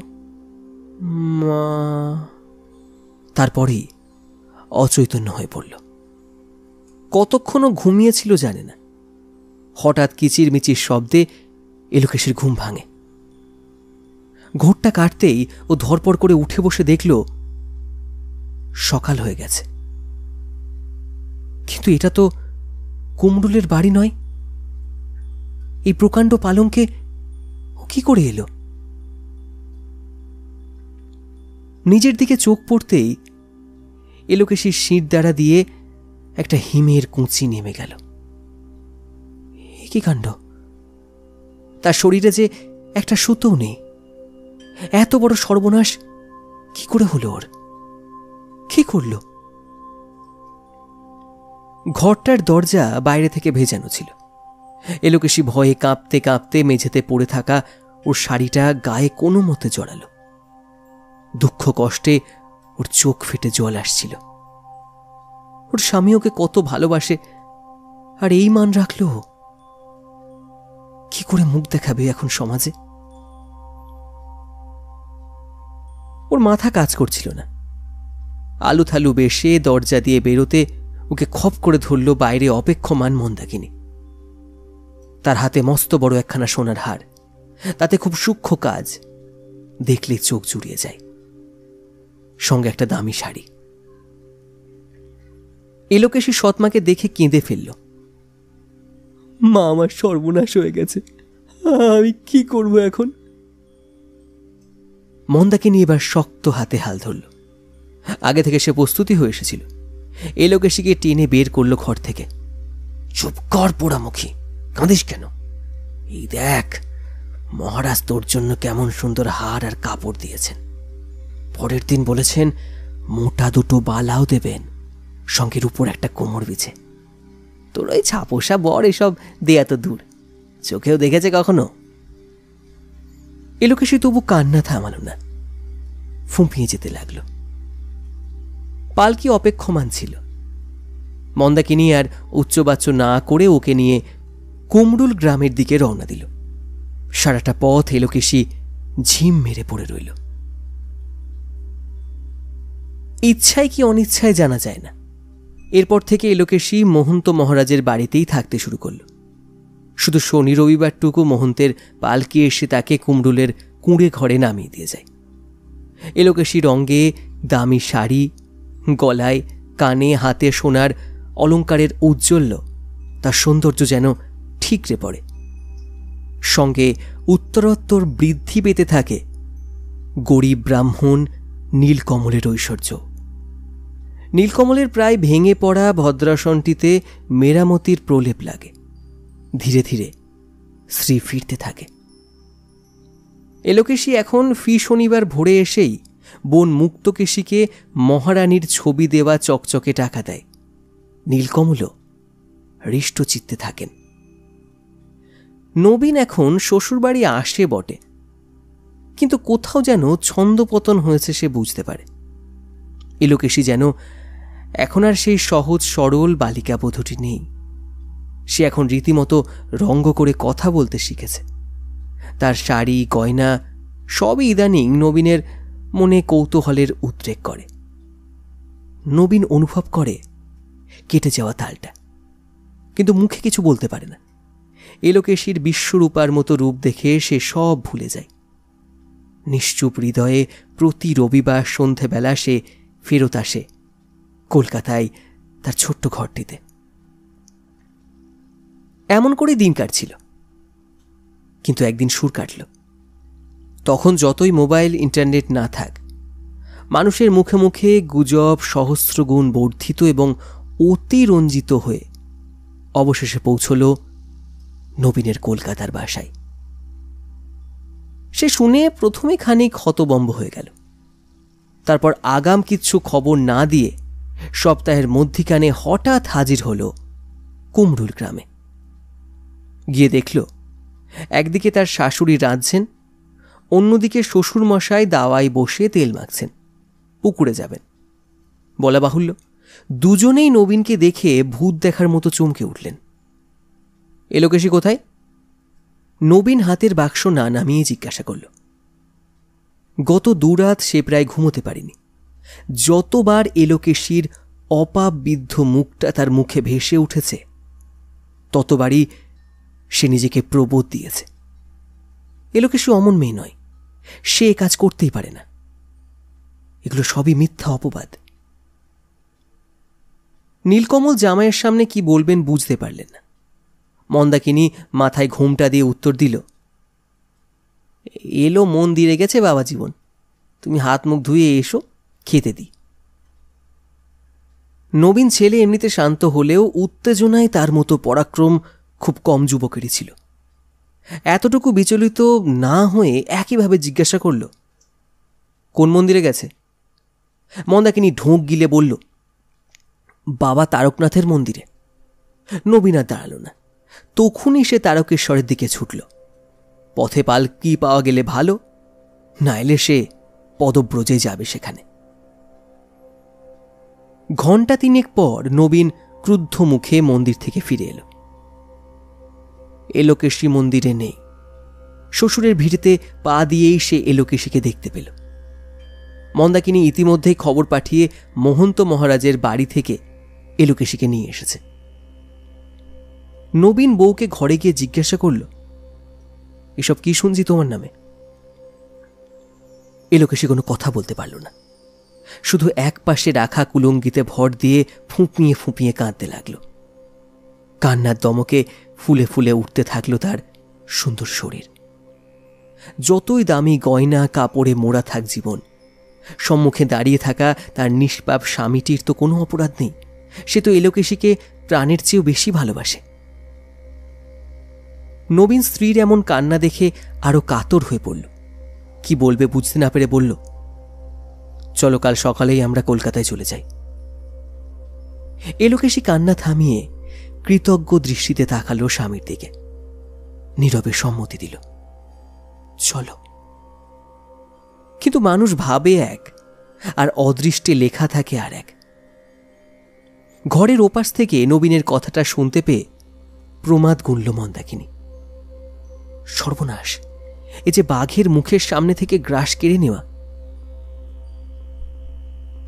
মা। তারপরেই অচৈতন্য হয়ে পড়ল। কতক্ষণও ঘুমিয়েছিল জানে না। হঠাৎ কিচিরমিচির শব্দে এলোকেশীর ঘুম ভাঙে। ঘোরটা কাটতেই ও ধরপড় করে উঠে বসে দেখল সকাল হয়ে গেছে। কিন্তু এটা তো কুমরুলের বাড়ি নয়। এই প্রকাণ্ড পালঙ্কে ও কি করে এলো? নিজের দিকে চোখ পড়তেই এলোকেশীর শির দ্বারা দিয়ে একটা হিমের কুঁচি নেমে গেল। কি কাণ্ড! তার শরীরে যে একটা সুতোও নেই। এত বড় সর্বনাশ কি করে হলো ওর? কি করল? ঘরটার দরজা বাইরে থেকে ভেজানো ছিল। এলোকেশী ভয়ে কাঁপতে কাঁপতে মেঝেতে পড়ে থাকা ওর শাড়িটা গায়ে কোনো মতে জড়ালো। দুঃখ কষ্টে ওর চোখ ফেটে জল আসছিল। ওর স্বামী ওকে কত ভালোবাসে, আর এই মান রাখলো। কি করে মুখ দেখাবে এখন সমাজে? ওর মাথা কাজ করছিল না। আলু থালু বেশে দরজা দিয়ে বেরোতে ওকে খপ করে ধরল বাইরে অপেক্ষমান মন্দাকিনী। তার হাতে মস্ত বড় একখানা সোনার হার, তাতে খুব সূক্ষ্ম কাজ, দেখলে চোখ জুড়িয়ে যায়। সঙ্গে একটা দামি শাড়ি। এলোকেশী সৎমাকে দেখে কেঁদে ফেলল। মা, আমার সর্বনাশ হয়ে গেছে, আমি কি করব এখন? মন্দাকিনী এবার শক্ত হাতে হাল ধরল। আগে থেকে সে প্রস্তুতি হয়ে এসেছিল। এলোকেশীকে টেনে বের করলো ঘর থেকে। চুপ কর পোড়ামুখী, কাঁদিস কেন? এই দেখ, মহারাজ তোর জন্য কেমন সুন্দর হার আর কাপড় দিয়েছেন। পরের দিন বলেছেন মোটা দুটো বালাও দেবেন, সঙ্গের উপর একটা কোমর বিছে। তোর ওই ছাপোষা বর এসব দেয়া তো দূর, চোখেও দেখেছে কখনো? এলোকেশী তবু কান্না থামাল না, ফুঁপিয়ে যেতে লাগলো। পালকি অপেক্ষমান ছিল। মন্দাকিনী আর উচ্চবাচ্য না করে ওকে নিয়ে কুমরুল গ্রামের দিকে রওনা দিল। সারাটা পথ এলোকেশী ঝিম মেরে পড়ে রইল। ইচ্ছায় কি অনিচ্ছায় জানা যায় না, এরপর থেকে এলোকেশী মহন্ত মহারাজের বাড়িতেই থাকতে শুরু করল। শুধু শনি রবিবারটুকু মহন্তের পালকি এসে তাকে কুমরুলের কুঁড়ে ঘরে নামিয়ে দিয়ে যায়। এলোকেশীর অঙ্গে দামি শাড়ি, গলায় কানে হাতে সোনার অলঙ্কারের ঔজ্জ্বল্য, তার সৌন্দর্য যেন ঠিকরে পড়ে। সঙ্গে উত্তরোত্তর বৃদ্ধি পেতে থাকে গরিব ব্রাহ্মণ নীলকমলের ঐশ্বর্য। নীলকমলের প্রায় ভেঙে পড়া ভদ্রাসনটিতে মেরামতির প্রলেপ লাগে। ধীরে ধীরে শ্রী ফিরতে থাকে। এলোকেশী এখন ফি শনিবার ভোরে এসেই বোন মুক্তকেশীকে মহারানীর ছবি দেওয়া চকচকে টাকা দেয়। নীলকমলও হৃষ্টচিত্তে থাকেন। নবীন এখন শ্বশুরবাড়ি আসে বটে, কিন্তু কোথাও যেন ছন্দপতন হয়েছে সে বুঝতে পারে। এলোকেশী যেন এখন আর সেই সহজ সরল বালিকা বধূটি নেই। সে এখন রীতিমতো রঙ্গ করে কথা বলতে শিখেছে। তার শাড়ি গয়না সবই ইদানিং নবীনের মনে কৌতূহলের উদ্রেক করে। নবীন অনুভব করে কেটে যাওয়া তালটা, কিন্তু মুখে কিছু বলতে পারে না। এলোকেশীর বিশ্বরূপার মতো রূপ দেখে সে সব ভুলে যায়। নিশ্চুপ হৃদয়ে প্রতি রবিবার সন্ধেবেলা সে ফেরত আসে কলকাতায় তার ছোট্ট ঘরটিতে। এমন করেই দিন কাটছিল। কিন্তু একদিন সুর কাটল। তখন যতই মোবাইল ইন্টারনেট না থাক, মানুষের মুখে মুখে গুজব সহস্রগুণ বর্ধিত এবং অতিরঞ্জিত হয়ে অবশেষে পৌঁছল নবীনের কলকাতার বাসায়। সে শুনে প্রথমে খানিক হতবম্ব হয়ে গেল। তারপর আগাম কিচ্ছু খবর না দিয়ে সপ্তাহের মধ্যিখানে হঠাৎ হাজির হল কুমরুল গ্রামে। গিয়ে দেখল একদিকে তার শাশুড়ি রাঁধছেন, অন্যদিকে শ্বশুরমশাই দাওয়ায় বসে তেল মাখছেন, পুকুরে যাবেন। বলা বাহুল্য, দুজনেই নবীনকে দেখে ভূত দেখার মতো চমকে উঠলেন। এলোকেশী কোথায়? নবীন হাতের বাক্স না নামিয়ে জিজ্ঞাসা করল। গত দুরাত সে প্রায় ঘুমোতে পারেনি। যতবার এলোকেশীর অপাপবিদ্ধ মুখটা তার মুখে ভেসে উঠেছে, ততবারই সে নিজেকে প্রবোধ দিয়েছে এলোকেশী অমন মেয়ে নয়, সে কাজ করতেই পারে না। এগুলো সবই মিথ্যা অপবাদ। নীলকমল জামাইয়ের সামনে কি বলবেন বুঝতে পারলেন না। মন্দাকিনী মাথায় ঘোমটা দিয়ে উত্তর দিল, এলো মন দিয়ে গেছে বাবা জীবন, তুমি হাত মুখ ধুয়ে এসো, খেতে দিই। নবীন ছেলে এমনিতে শান্ত হলেও উত্তেজনায় তার মতো পরাক্রম খুব কম যুবকেরই ছিল। এতটুকু বিচলিত না হয়ে একইভাবে জিজ্ঞাসা করল, কোন মন্দিরে গেছে? মন্দাকিনী ঢোক গিলে বলল, বাবা তারকনাথের মন্দিরে। নবীন আর দাঁড়াল না, তখনই সে তারকেশ্বরের দিকে ছুটল। পথে পালকি পাওয়া গেলে ভালো, নাইলে সে পদব্রজে যাবে সেখানে। ঘণ্টা তিনেক পর নবীন ক্রুদ্ধ মুখে মন্দির থেকে ফিরে এলো। এলোকেশী মন্দিরে নেই। শ্বশুরের ভিড়েতে পা দিয়েই সে এলোকেশীকে দেখতে পেল। মন্দাকিনী ইতিমধ্যেই খবর পাঠিয়ে মহন্ত মহারাজের বাড়ি থেকে এলোকেশীকে নিয়ে এসেছে। নবীন বউকে ঘরে গিয়ে জিজ্ঞাসা করল, এসব কি শুনছি তোমার নামে? এলোকেশী কোনো কথা বলতে পারল না, শুধু এক পাশে রাখা কুলঙ্গিতে ভর দিয়ে ফুঁপিয়ে ফুঁপিয়ে কাঁদতে লাগল। কান্নার দমকে ফুলে ফুলে উঠতে থাকল তার সুন্দর শরীর। যতই দামি গয়না কাপড়ে মোড়া থাক জীবন, সম্মুখে দাঁড়িয়ে থাকা তার নিষ্পাপ স্বামীটির তো কোনো অপরাধ নেই। সে তো এলোকেশীকে প্রাণের চেয়েও বেশি ভালোবাসে। নবীন স্ত্রীর এমন কান্না দেখে আরো কাতর হয়ে পড়ল। কি বলবে বুঝতে না পেরে বলল, চলো কাল সকালেই আমরা কলকাতায় চলে যাই। এলোকেশী কান্না থামিয়ে কৃতজ্ঞ দৃষ্টিতে তাকালো স্বামীর দিকে, নীরবে সম্মতি দিল, চলো। কিন্তু মানুষ ভাবে এক, আর অদৃষ্টে লেখা থাকে আর এক। ঘরের ওপাশ থেকে নবীনের কথাটা শুনতে পেয়ে প্রমাদ গুনল মন্দাকিনী। সর্বনাশ, এ যে বাঘের মুখের সামনে থেকে গ্রাস কেড়ে নেওয়া।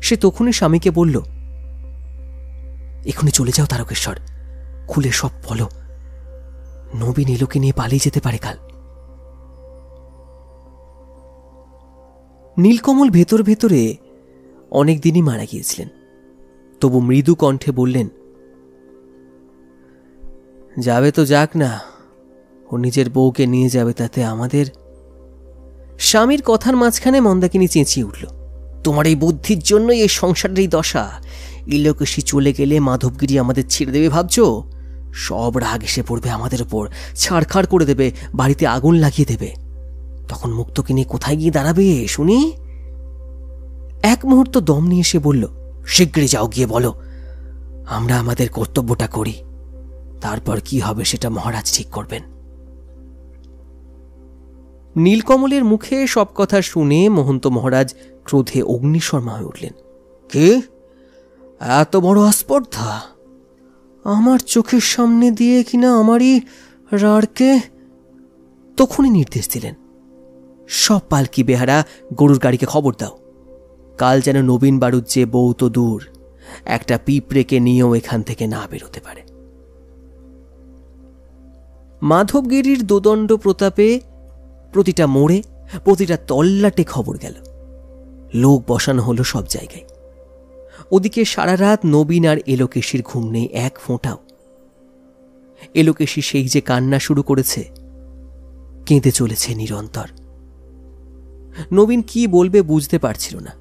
সে তখনই স্বামীকে বলল, এখনই চলে যাও তারকেশ্বর, খুলে সব বলো। নবীন এলোকে নিয়ে পালিয়ে যেতে পারে কাল। নীলকমল ভেতর ভেতরে অনেক দিনই মারা গিয়েছিলেন, তবু মৃদু কণ্ঠে বললেন, যাবে তো যাক না, ও নিজের বউকে নিয়ে যাবে, তাতে আমাদের। স্বামীর কথার মাঝখানে মন্দাকিনী চেঁচিয়ে উঠল, তোমার এই বুদ্ধির জন্যই এই সংসারের এই দশা। এলোকেশী চলে গেলে মাধবগিরি আমাদের ছেড়ে দেবে ভাবছ? সব রাগ এসে পড়বে আমাদের ওপর, ছাড়খাড় করে দেবে, বাড়িতে আগুন লাগিয়ে দেবে। তখন মুক্তকে নিয়ে কোথায় গিয়ে দাঁড়াবে শুনি? এক মুহূর্ত দম নিয়ে সে বলল, শীঘ্রই যাও, গিয়ে বলো আমরা আমাদের কর্তব্যটা করি, তারপর কি হবে সেটা মহারাজ ঠিক করবেন। নীলকমলের মুখে সব কথা শুনে মহন্ত মহারাজ ক্রোধে অগ্নিশর্মা হয়ে উঠলেন। কে এত বড় আস্পর্ধা? আমার চোখের সামনে দিয়ে কিনা আমারই রাড়কে। তখনই নির্দেশ দিলেন, সব পালকি বেহারা গরুর গাড়িকে খবর দাও, কাল যেন নবীন বাড়ুর যে বউ তো দূর, একটা পিঁপড়েকে নিয়েও এখান থেকে না বেরোতে পারে। মাধবগিরির দোদণ্ড প্রতাপে প্রতিটা মোড়ে, প্রতিটা তল্লাটে খবর গেল। লোক বসানো হলো সব জায়গায়। ওদিকে সারা রাত নবীন আর এলোকেশীর ঘুম নেই এক ফোঁটাও। এলোকেশী সেই যে কান্না শুরু করেছে, কেঁদে চলেছে নিরন্তর। নবীন কি বলবে বুঝতে পারছিল না,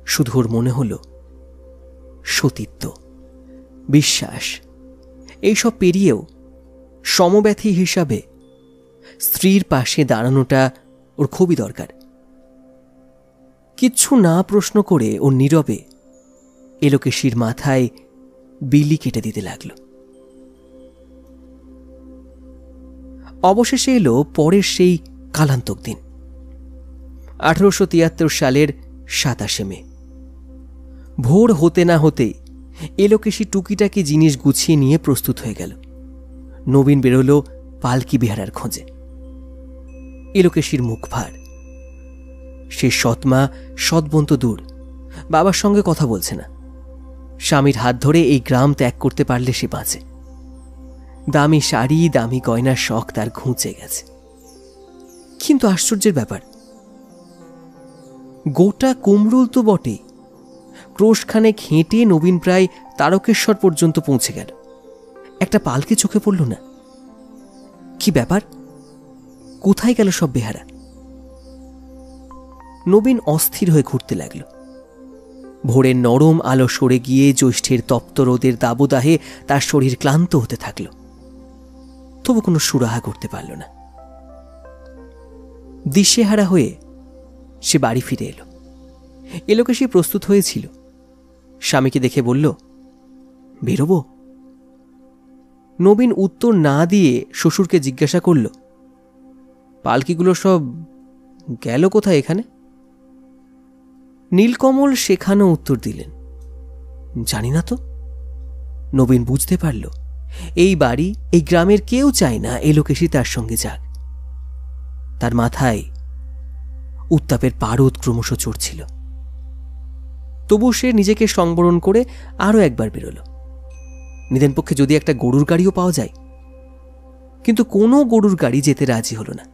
শুধু ওর মনে হল সতীত্ব, বিশ্বাস এইসব পেরিয়েও সমব্যথী হিসাবে স্ত্রীর পাশে দাঁড়ানোটা ওর খুবই দরকার। কিচ্ছু না প্রশ্ন করে ও নীরবে এলোকেশীর মাথায় বিলি কেটে দিতে লাগল। অবশেষে এলো পরের সেই কালান্তক দিন, 1873 সালের 27 মে। ভোর হতে না হতেই এলোকেশী টুকিটাকি জিনিস গুছিয়ে নিয়ে প্রস্তুত হয়ে গেল। নবীন বেরোল পালকি বেহারার খোঁজে। এলোকেশীর মুখ ভার। সে সৎমা সৎবন্ত দূর, বাবার সঙ্গে কথা বলছে না। স্বামীর হাত ধরে এই গ্রাম ত্যাগ করতে পারলে সে বাঁচে। দামি শাড়ি, দামি গয়নার শখ তার ঘুঁচে গেছে। কিন্তু আশ্চর্যের ব্যাপার, গোটা কুমরুল তো বটে, ক্রোশখানেক হেঁটে নবীন প্রায় তারকেশ্বর পর্যন্ত পৌঁছে গেল। একটা পালকি চোখে পড়ল না। কি ব্যাপার? কোথায় গেল সব বেহারা? নবীন অস্থির হয়ে ঘুরতে লাগল। ভোরের নরম আলো সরে গিয়ে জ্যৈষ্ঠের তপ্ত রোদের দাবদাহে তার শরীর ক্লান্ত হতে থাকল। তবু কোনো সুরাহা করতে পারল না। দিশেহারা হয়ে সে বাড়ি ফিরে এলো। এলোকে সে প্রস্তুত হয়েছিল। স্বামীকে দেখে বলল, বেরোবো? নবীন উত্তর না দিয়ে শ্বশুরকে জিজ্ঞাসা করল, পালকিগুলো সব গেল কোথায় এখানে? নীলকমল শেখানো উত্তর দিলেন, জানি না তো। নবীন বুঝতে পারল এই বাড়ি, এই গ্রামের কেউ চায় না এলোকেশী তার সঙ্গে যাক। তার মাথায় উত্তাপের পারদ ক্রমশ চড়ছিল। তবু সে নিজেকে সংবরণ করে আরও একবার বেরোল। নিদেন পক্ষে যদি একটা গরুর গাড়িও পাওয়া যায়। কিন্তু কোনো গরুর গাড়ি যেতে রাজি হল না।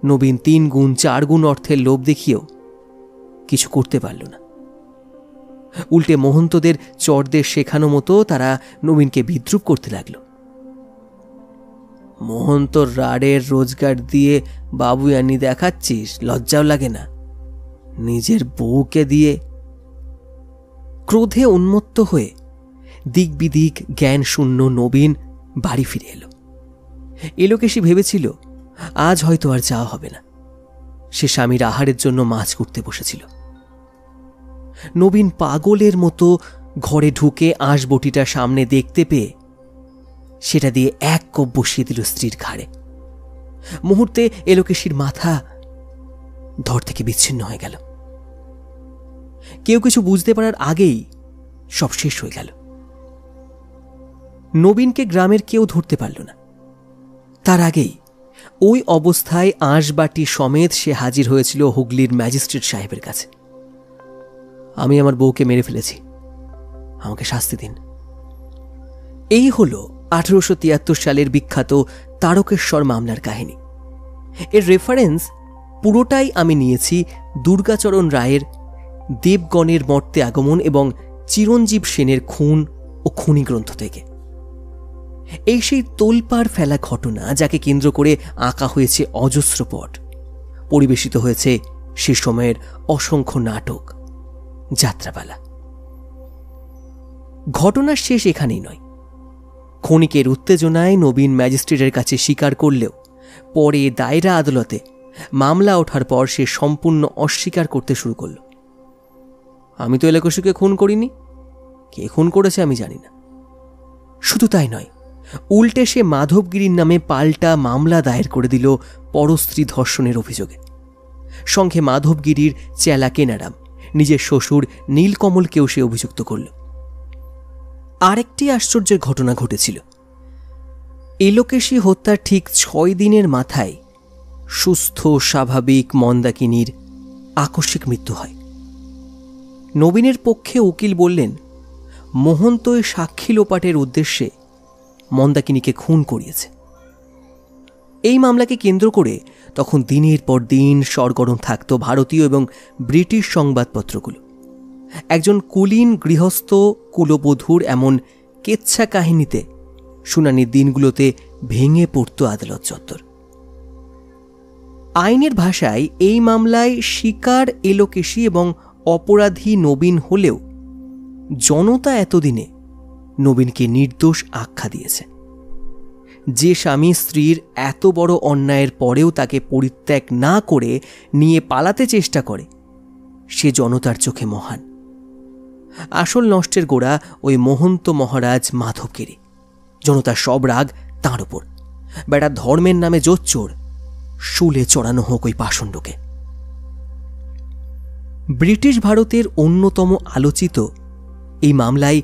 নবীন 3 গুণ 4 গুণ অর্থের লোভ দেখিয়েও কিছু করতে পারল না। উল্টে মহন্তদের চরদের শেখানো মতো তারা নবীনকে বিদ্রুপ করতে লাগল। মহন্তর রাড়ের রোজগার দিয়ে বাবুয়ানি দেখাচ্ছিস, লজ্জাও লাগে না? নিজের বউকে দিয়ে। ক্রোধে উন্মত্ত হয়ে দিক বিদিক জ্ঞান শূন্য নবীন বাড়ি ফিরে এলো। এলোকেশী ভেবেছিল আজ হয়তো আর যাওয়া হবে না। সে স্বামীর আহারের জন্য মাছ করতে বসেছিল। নবীন পাগলের মতো ঘরে ঢুকে আঁশবটিটা সামনে দেখতে পেয়ে সেটা দিয়ে এক কোপ বসিয়ে দিল স্ত্রীর ঘাড়ে। মুহূর্তে এলোকেশীর মাথা ধর থেকে বিচ্ছিন্ন হয়ে গেল। কেউ কিছু বুঝতে পারার আগেই সব শেষ হয়ে গেল। নবীনকে গ্রামের কেউ ধরতে পারল না। তার আগেই ওই অবস্থায় আঁশবাটি সমেত সে হাজির হয়েছিল হুগলির ম্যাজিস্ট্রেট সাহেবের কাছে। আমি আমার বউকে মেরে ফেলেছি, আমাকে শাস্তি দিন। এই হল 1873 সালের বিখ্যাত তারকেশ্বর মামলার কাহিনী। এর রেফারেন্স পুরোটাই আমি নিয়েছি দুর্গাচরণ রায়ের দেবগণের মর্তে আগমন এবং চিরঞ্জীব সেনের খুন ও খুনি গ্রন্থ থেকে। এই সেই তোলপাড় ফেলা ঘটনা যাকে কেন্দ্র করে আঁকা হয়েছে অজস্র পট, পরিবেশিত হয়েছে সে সময়ের অসংখ্য নাটক, যাত্রাপালা। ঘটনার শেষ এখানেই নয়। ক্ষণিকের উত্তেজনায় নবীন ম্যাজিস্ট্রেটের কাছে স্বীকার করলেও পরে দায়রা আদালতে মামলা ওঠার পর সে সম্পূর্ণ অস্বীকার করতে শুরু করল। আমি তো এলোকেশীকে খুন করিনি, কে খুন করেছে আমি জানি না। শুধু তাই নয়, উল্টে সে মাধবগিরির নামে পাল্টা মামলা দায়ের করে দিল পরস্ত্রী ধর্ষণের অভিযোগে। সঙ্গে মাধবগিরির চেলা কেনারাম, নিজের শ্বশুর নীলকমলকেও সে অভিযুক্ত করল। আরেকটি আশ্চর্যের ঘটনা ঘটেছিল। এলোকেশী হত্যার ঠিক 6 দিনের মাথায় সুস্থ স্বাভাবিক মন্দাকিনীর আকস্মিক মৃত্যু হয়। নবীনের পক্ষে উকিল বললেন, মহন্তই সাক্ষী লোপাটের উদ্দেশ্যে মন্দাকিনীকে খুন করিয়েছে। এই মামলাকে কেন্দ্র করে তখন দিনের পর দিন সরগরম থাকত ভারতীয় এবং ব্রিটিশ সংবাদপত্রগুলো। একজন কুলীন গৃহস্থ কুলবধূর এমন কেচ্ছা কাহিনীতে শুনানির দিনগুলোতে ভেঙে পড়ত আদালত চত্বর। আইনের ভাষায় এই মামলায় শিকার এলোকেশী এবং অপরাধী নবীন হলেও জনতা এতদিনে নবীনকে নির্দোষ আখ্যা দিয়েছে। যে স্বামী স্ত্রীর এত বড় অন্যায়ের পরেও তাকে পরিত্যাগ না করে নিয়ে পালাতে চেষ্টা করে, সে জনতার চোখে মহান। আসল নষ্টের গোড়া ওই মহন্ত মহারাজ মাধবগিরি। জনতার সব রাগ তাঁর ওপর। বেটা ধর্মের নামে জোচ্চোর, শুলে চড়ানো হোক ওই পাষণ্ডকে। ব্রিটিশ ভারতের অন্যতম আলোচিত এই মামলায়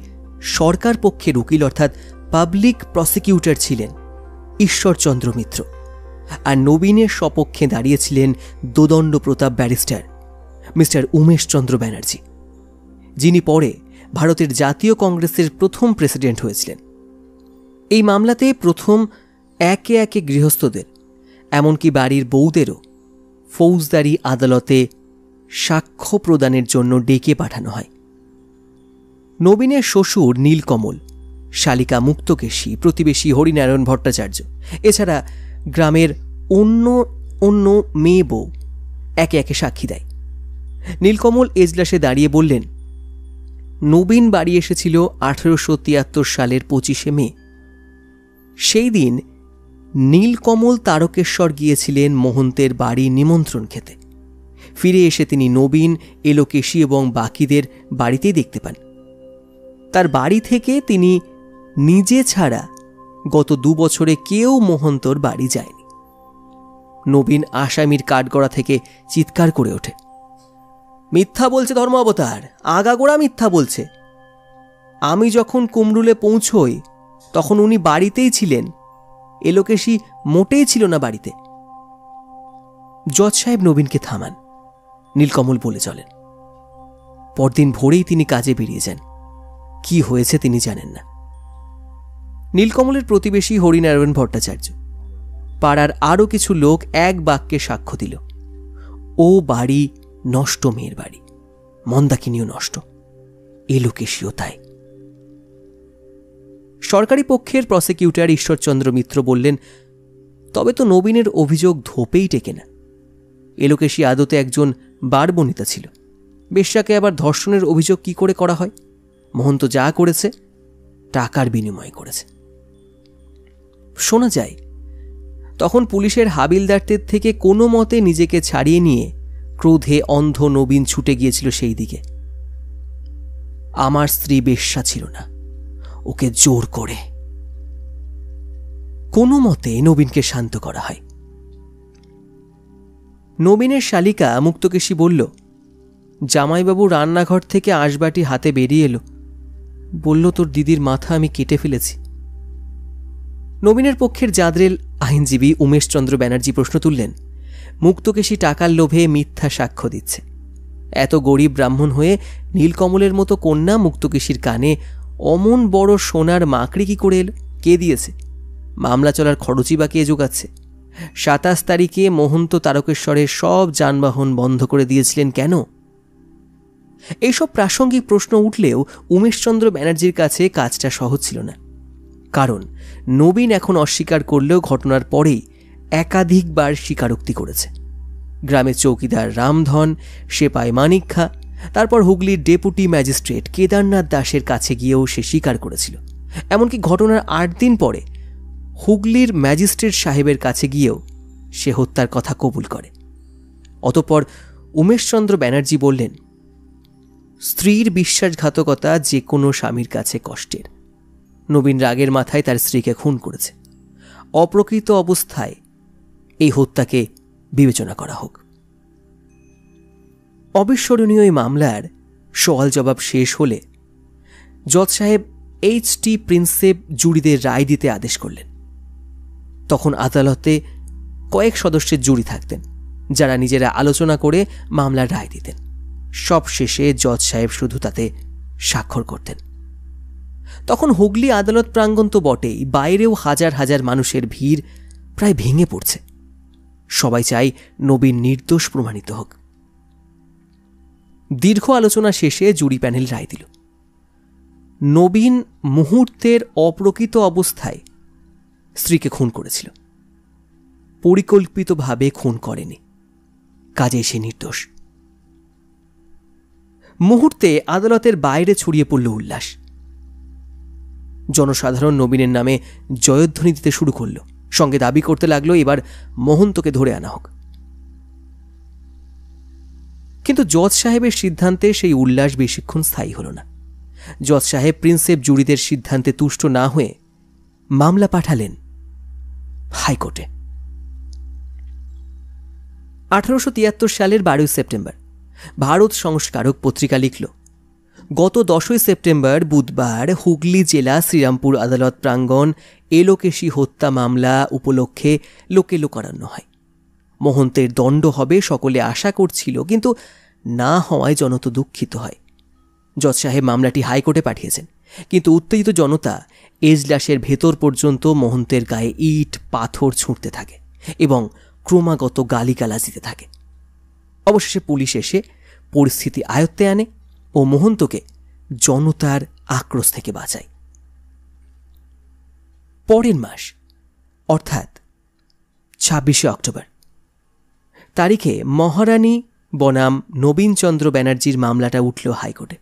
সরকার পক্ষের উকিল অর্থাৎ পাবলিক প্রসিকিউটর ছিলেন ঈশ্বরচন্দ্র মিত্র, আর নবীনের সপক্ষে দাঁড়িয়েছিলেন দোদণ্ড প্রতাপ ব্যারিস্টার মিস্টার উমেশচন্দ্র ব্যানার্জি, যিনি পরে ভারতের জাতীয় কংগ্রেসের প্রথম প্রেসিডেন্ট হয়েছিলেন। এই মামলাতে প্রথম একে একে গৃহস্থদের, এমনকি বাড়ির বউদেরও ফৌজদারি আদালতে সাক্ষ্য প্রদানের জন্য ডেকে পাঠানো হয়। নবীনের শ্বশুর নীলকমল, শালিকা মুক্তকেশী, প্রতিবেশী হরিনারায়ণ ভট্টাচার্য, এছাড়া গ্রামের অন্য অন্য মেয়ে বউ একে একে সাক্ষী দেয়। নীলকমল এজলাসে দাঁড়িয়ে বললেন, নবীন বাড়ি এসেছিল 1873 সালের 25শে মে। সেই দিন নীলকমল তারকেশ্বর গিয়েছিলেন মোহন্তের বাড়ি নিমন্ত্রণ খেতে। ফিরে এসে তিনি নবীন, এলোকেশী এবং বাকিদের বাড়িতেই দেখতে পান। তার বাড়ি থেকে তিনি নিজে ছাড়া গত 2 বছরে কেউ মোহন্তর বাড়ি যায়নি। নবীন আসামির কাঠগড়া থেকে চিৎকার করে ওঠে, মিথ্যা বলছে ধর্ম অবতার, আগাগোড়া মিথ্যা বলছে। আমি যখন কুমরুলে পৌঁছই তখন উনি বাড়িতেই ছিলেন, এলোকেশী মোটেই ছিল না বাড়িতে। জজ সাহেব নবীনকে থামান। নীলকমল বলে চলেন। পরদিন ভোরেই তিনি কাজে বেরিয়ে যান। কি হয়েছে তিনি জানেন না। নীলকমলের প্রতিবেশী হরিনারায়ণ ভট্টাচার্য, পাড়ার আরও কিছু লোক এক বাক্যে সাক্ষ্য দিল, ও বাড়ি নষ্ট, মেয়ের বাড়ি, মন্দাকিনীও নষ্ট, এলোকেশীও তাই। সরকারি পক্ষের প্রসিকিউটর ঈশ্বরচন্দ্র মিত্র বললেন, তবে তো নবীনের অভিযোগ ধোপেই টেকে না। এলোকেশী আদতে একজন বারবনিতা ছিল, বেশ্যাকে আবার ধর্ষণের অভিযোগ কি করে করা হয়? মোহন্ত যা করেছে টাকার বিনিময়ে করেছে। শোনা যায় তখন পুলিশের হাবিলদারদের থেকে কোনো মতে নিজেকে ছাড়িয়ে নিয়ে ক্রোধে অন্ধ নবীন ছুটে গিয়েছিল সেই দিকে। আমার স্ত্রী বেশ্যা ছিল না, ওকে জোর করে কোনো মতে নবীনকে শান্ত করা হয়। নবীনের শালিকা মুক্তকেশী বলল, জামাইবাবু রান্নাঘর থেকে আঁশবাটি হাতে বেরিয়ে এলো, বলল তোর দিদির মাথা আমি কেটে ফেলেছি। নবীনের পক্ষের জাদরেল আইনজীবী উমেশচন্দ্র ব্যানার্জি প্রশ্ন তুললেন, মুক্তকেশী টাকার লোভে মিথ্যা সাক্ষ্য দিচ্ছে। এত গরিব ব্রাহ্মণ হয়ে নীলকমলের মতো কন্যা মুক্তকেশীর কানে অমন বড় সোনার মাকড়ি কি করে এলো? কে দিয়েছে? মামলা চলার খরচই বা কে যোগাচ্ছে? 27 তারিখে মোহন্ত তারকেশ্বরের সব যানবাহন বন্ধ করে দিয়েছিলেন কেন? এইসব প্রাসঙ্গিক প্রশ্ন উঠলেও উমেশচন্দ্র ব্যানার্জির কাছে কাজটা সহজ ছিল না। কারণ নবীন এখন অস্বীকার করলেও ঘটনার পরেই একাধিকবার স্বীকারোক্তি করেছে। গ্রামের চৌকিদার রামধন, সেপাই মানিক খাঁ, তারপর হুগলির ডেপুটি ম্যাজিস্ট্রেট কেদারনাথ দাসের কাছে গিয়েও সে স্বীকার করেছিল। এমনকি ঘটনার 8 দিন পরে হুগলির ম্যাজিস্ট্রেট সাহেবের কাছে গিয়েও সে হত্যার কথা কবুল করে। অতঃপর উমেশচন্দ্র ব্যানার্জি বললেন, স্ত্রীর বিশ্বাসঘাতকতা যে কোনো স্বামীর কাছে কষ্টের। নবীন রাগের মাথায় তার স্ত্রীকে খুন করেছে। অপ্রকৃত অবস্থায় এই হত্যাকে বিবেচনা করা হোক। অবিস্মরণীয় এই মামলার সওয়াল জবাব শেষ হলে জজ সাহেব H.T. প্রিন্সেপ জুরিদের রায় দিতে আদেশ করলেন। তখন আদালতে কয়েক সদস্যের জুরি থাকতেন, যারা নিজেরা আলোচনা করে মামলার রায় দিতেন। সব শেষে জজ সাহেব শুধু তাতে স্বাক্ষর করতেন। তখন হুগলি আদালত প্রাঙ্গণ তো বটেই, বাইরেও হাজার হাজার মানুষের ভিড় প্রায় ভেঙে পড়ছে। সবাই চায় নবীন নির্দোষ প্রমাণিত হোক। দীর্ঘ আলোচনা শেষে জুরি প্যানেল রায় দিল, নবীন মুহূর্তের অপ্রকৃত অবস্থায় স্ত্রীকে খুন করেছিল, পরিকল্পিতভাবে খুন করেনি, কাজে সে নির্দোষ। মুহূর্তে আদালতের বাইরে ছড়িয়ে পড়ল উল্লাস। জনসাধারণ নবীনের নামে জয়ধ্বনি দিতে শুরু করল, সঙ্গে দাবি করতে লাগলো এবার মোহন্তকে ধরে আনা হোক। কিন্তু জজ সাহেবের সিদ্ধান্তে সেই উল্লাস বেশিক্ষণ স্থায়ী হল না। জজ সাহেব প্রিন্সেপ জুরিদের সিদ্ধান্তে তুষ্ট না হয়ে মামলা পাঠালেন হাইকোর্টে। 1873 সালের 12 সেপ্টেম্বর ভারত সংস্কারক পত্রিকা লিখল, গত 10 সেপ্টেম্বর বুধবার হুগলি জেলা শ্রীরামপুর আদালত প্রাঙ্গণ এলোকেশী হত্যা মামলা উপলক্ষে লোকে লোকারণ্য হয়। মোহন্তের দণ্ড হবে সকলে আশা করছিল, কিন্তু না হওয়ায় জনতা দুঃখিত হয়। জজ সাহেব মামলাটি হাইকোর্টে পাঠিয়েছেন, কিন্তু উত্তেজিত জনতা এজলাসের ভেতর পর্যন্ত মোহন্তের গায়ে ইট পাথর ছুঁড়তে থাকে এবং ক্রমাগত গালিগালাজ দিতে থাকে। অবশেষে পুলিশ এসে পরিস্থিতি আয়ত্তে আনে ও মোহন্তকে জনতার আক্রোশ থেকে বাঁচায়। পরের মাস অর্থাৎ 26 অক্টোবর তারিখে মহারানী বনাম নবীনচন্দ্র ব্যানার্জির মামলাটা উঠল হাইকোর্টে।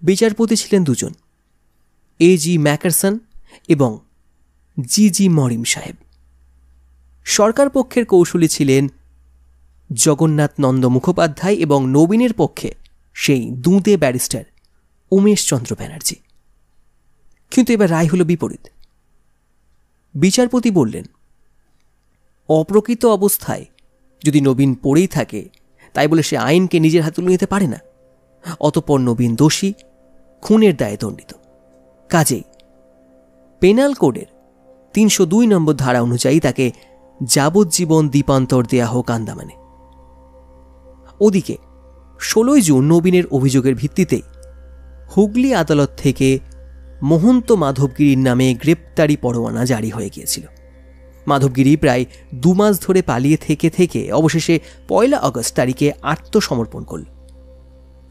বিচারপতি ছিলেন দুজন, A.G. ম্যাকারসন এবং জি মরিম সাহেব। সরকার পক্ষের কৌশলী ছিলেন জগন্নাথ নন্দ মুখোপাধ্যায় এবং নবীনের পক্ষে সেই দুঁদে ব্যারিস্টার উমেশচন্দ্র ব্যানার্জি। কিন্তু এবার রায় হল বিপরীত। বিচারপতি বললেন, অপ্রকৃত অবস্থায় যদি নবীন পড়েই থাকে তাই বলে সে আইনকে নিজের হাতে তুলে নিতে পারে না। অতঃপর নবীন দোষী, খুনের দায়ে দণ্ডিত। কাজেই পেনাল কোডের ৩০২ নম্বর ধারা অনুযায়ী তাকে যাবজ্জীবন দ্বীপান্তর দেয়া হোক আন্দামানে। ওদিকে ১৬ জুন নবীনের অভিযোগের ভিত্তিতেই হুগলি আদালত থেকে মহন্ত মাধবগিরির নামে গ্রেপ্তারি পরোয়ানা জারি হয়ে গিয়েছিল। মাধবগিরি প্রায় ২ মাস ধরে পালিয়ে থেকে থেকে অবশেষে ১ আগস্ট তারিখে আত্মসমর্পণ করল।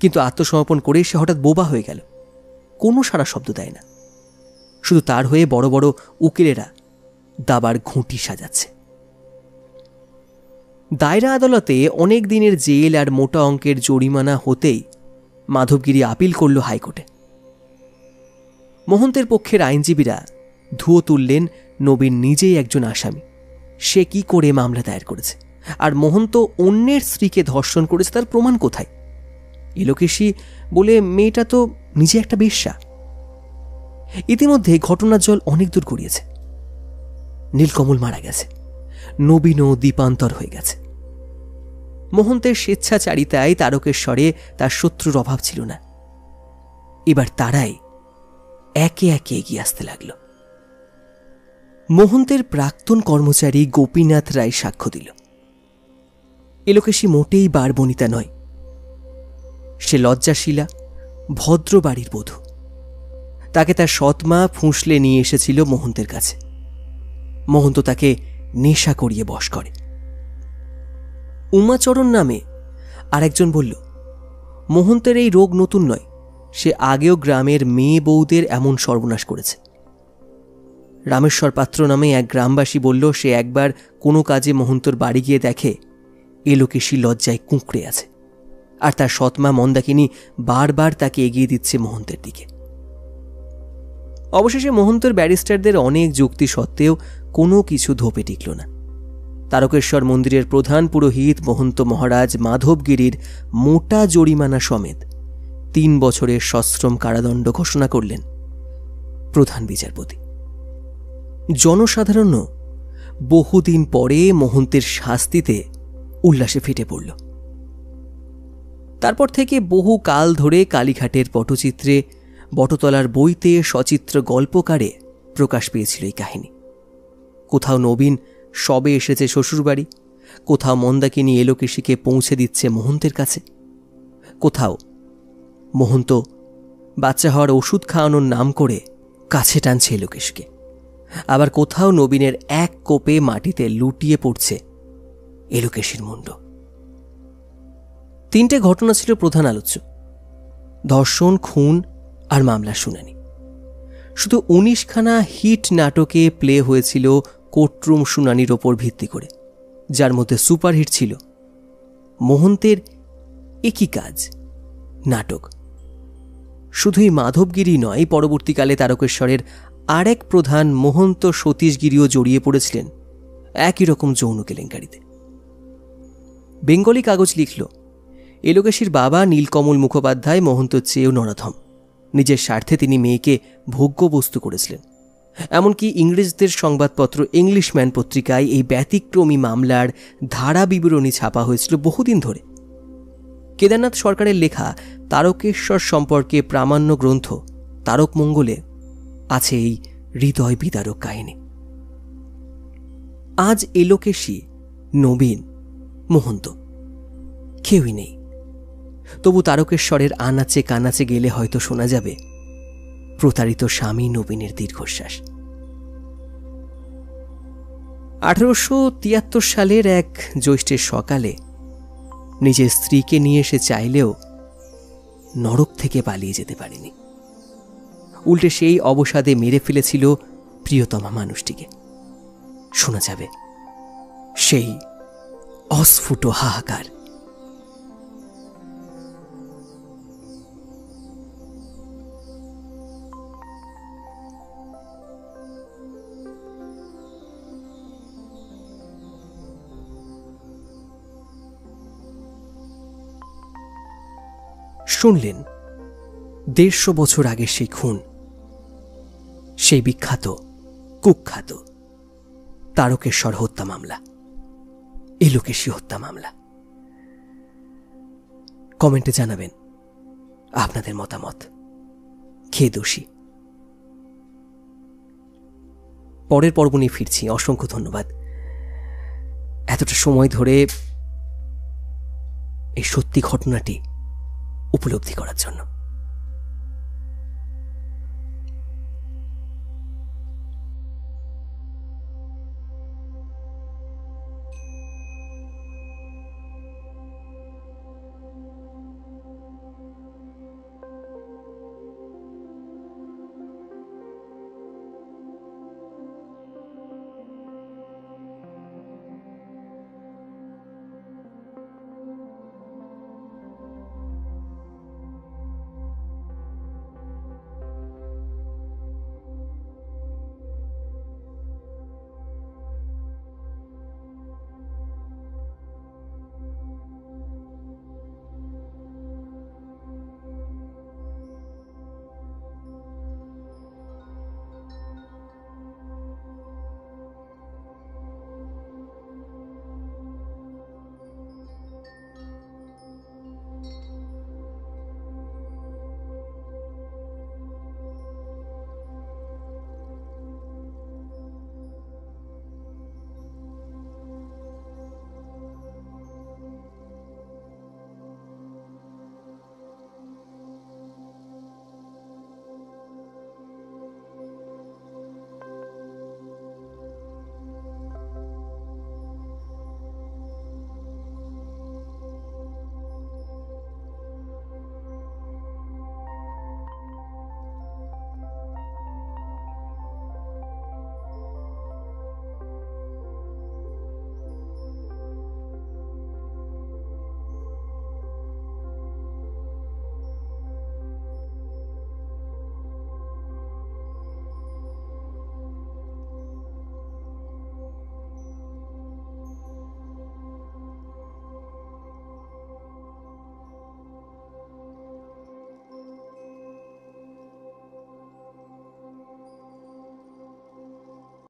কিন্তু আত্মসমর্পণ করে সে হঠাৎ বোবা হয়ে গেল, কোনো সারা শব্দ দেয় না। শুধু তার হয়ে বড় বড় উকিলেরা দাবার ঘুঁটি সাজাচ্ছে। দায়রা আদালতে অনেক দিনের জেল আর মোটা অঙ্কের জরিমানা হতেই মাধবগিরি আপিল করল হাইকোর্টে। মহন্তের পক্ষের আইনজীবীরা ধুয়ো তুললেন নবীন নিজেই একজন আসামি, সে কি করে মামলা দায়ের করেছে, আর মহন্ত অন্যের স্ত্রীকে ধর্ষণ করেছে তার প্রমাণ কোথায়? এলোকেশী বলে মেয়েটা তো নিজে একটা বেশ্যা। ইতিমধ্যে ঘটনার জল অনেক দূর গড়িয়েছে। নীলকমল মারা গেছে, নবীনও দ্বীপান্তর হয়ে গেছে। মহন্তের স্বেচ্ছাচারিতায় তারকেশ্বরে তার শত্রুর অভাব ছিল না। এবার তারাই একে একে এগিয়ে আসতে লাগল। মহন্তের প্রাক্তন কর্মচারী গোপীনাথ রায় সাক্ষ্য দিল। এলোকেশী মোটেই বারবনিতা নয়, সে লজ্জাশীলা, ভদ্র বাড়ির বধূ। তাকে তার সৎমা ফুঁসলে নিয়ে এসেছিল মহন্তের কাছে। মহন্ত তাকে নেশা করিয়ে বশ করে। উমাচরণ নামে আরেকজন বলল, মহন্তের এই রোগ নতুন নয়, সে আগেও গ্রামের মেয়ে বউদের এমন সর্বনাশ করেছে। রামেশ্বর পাত্র নামে এক গ্রামবাসী বলল, সে একবার কোনো কাজে মহন্তর বাড়ি গিয়ে দেখে এলোকেশী লজ্জায় কুঁকড়ে আছে, আর তার সৎমা মন্দাকিনী বারবার তাকে এগিয়ে দিচ্ছে মহন্তের দিকে। অবশেষে মহন্তের ব্যারিস্টারদের অনেক যুক্তি সত্ত্বেও কোনো কিছু ধোপে টিকল না। তারকেশ্বর মন্দিরের প্রধান পুরোহিত মহন্ত মহারাজ মাধবগিরির মোটা জরিমানা সমেত ৩ বছরের সশ্রম কারাদণ্ড ঘোষণা করলেন প্রধান বিচারপতি। জনসাধারণও বহুদিন পরে মহন্তের শাস্তিতে উল্লাসে ফেটে পড়ল। তারপর থেকে বহু কাল ধরে কালীঘাটের পটচিত্রে, বটতলার বইতে, সচিত্র গল্পকারে প্রকাশ পেয়েছিল এই কাহিনী। কোথাও নবীন সবে এসেছে শ্বশুরবাড়ি, কোথাও মন্দাকিনী এলোকেশীকে পৌঁছে দিচ্ছে মহন্তের কাছে, কোথাও মহন্ত বাচ্চা হওয়ার ওষুধ খাওয়ানোর নাম করে কাছে টানছে এলোকেশকে, আবার কোথাও নবীনের এক কোপে মাটিতে লুটিয়ে পড়ছে এলোকেশীর মুন্ড। 3টে ঘটনা ছিল প্রধান আলোচ্য: ধর্ষণ, খুন আর মামলার শুনানি। শুধু 19খানা হিট নাটকে প্লে হয়েছিল কোর্টরুম শুনানির ওপর ভিত্তি করে, যার মধ্যে সুপারহিট ছিল মহন্তের একই কাজ, নাটক। শুধুই মাধবগিরি নয়, পরবর্তীকালে তারকেশ্বরের আরেক প্রধান মহন্ত সতীশগিরিও জড়িয়ে পড়েছিলেন একই রকম যৌন কেলেঙ্কারিতে। বেঙ্গলি কাগজ লিখল, এলোকেশীর বাবা নীলকমল মুখোপাধ্যায় মহন্তর চেয়েও নরাধম। নিজের স্বার্থে তিনি মেয়েকে ভোগ্য বস্তু করেছিলেন। এমনকি ইংরেজদের সংবাদপত্র ইংলিশম্যান পত্রিকায় এই ব্যতিক্রমী মামলার ধারা বিবরণী ছাপা হয়েছিল বহুদিন ধরে। কেদারনাথ সরকারের লেখা তারকেশ্বর সম্পর্কে প্রামাণ্য গ্রন্থ তারকমঙ্গলে আছে এই হৃদয় বিদারক কাহিনী। আজ এলোকেশী, নবীন, মহন্ত কেউই নেই। তবু তারকেশ্বরের আনাচে কানাচে গেলে হয়তো শোনা যাবে প্রতারিত স্বামী নবীনের দীর্ঘশ্বাস। 1873 সালের এক জ্যৈষ্ঠের সকালে নিজের স্ত্রীকে নিয়ে এসে চাইলেও নরক থেকে পালিয়ে যেতে পারেনি। উল্টে সেই অবসাদে মেরে ফেলেছিল প্রিয়তমা মানুষটিকে। শোনা যাবে সেই অস্ফুট হাহাকার। শুনলেন 150 বছর আগের সেই খুন, সেই বিখ্যাত কুখ্যাত তারকেশ্বর হত্যা মামলা, এলোকেশী হত্যা মামলা। কমেন্টে জানাবেন আপনাদের মতামত। কে দোষী? পরের পর্ব নিয়ে ফিরছি। অসংখ্য ধন্যবাদ এতটা সময় ধরে এই সত্যি ঘটনাটি উপলব্ধি করার জন্য।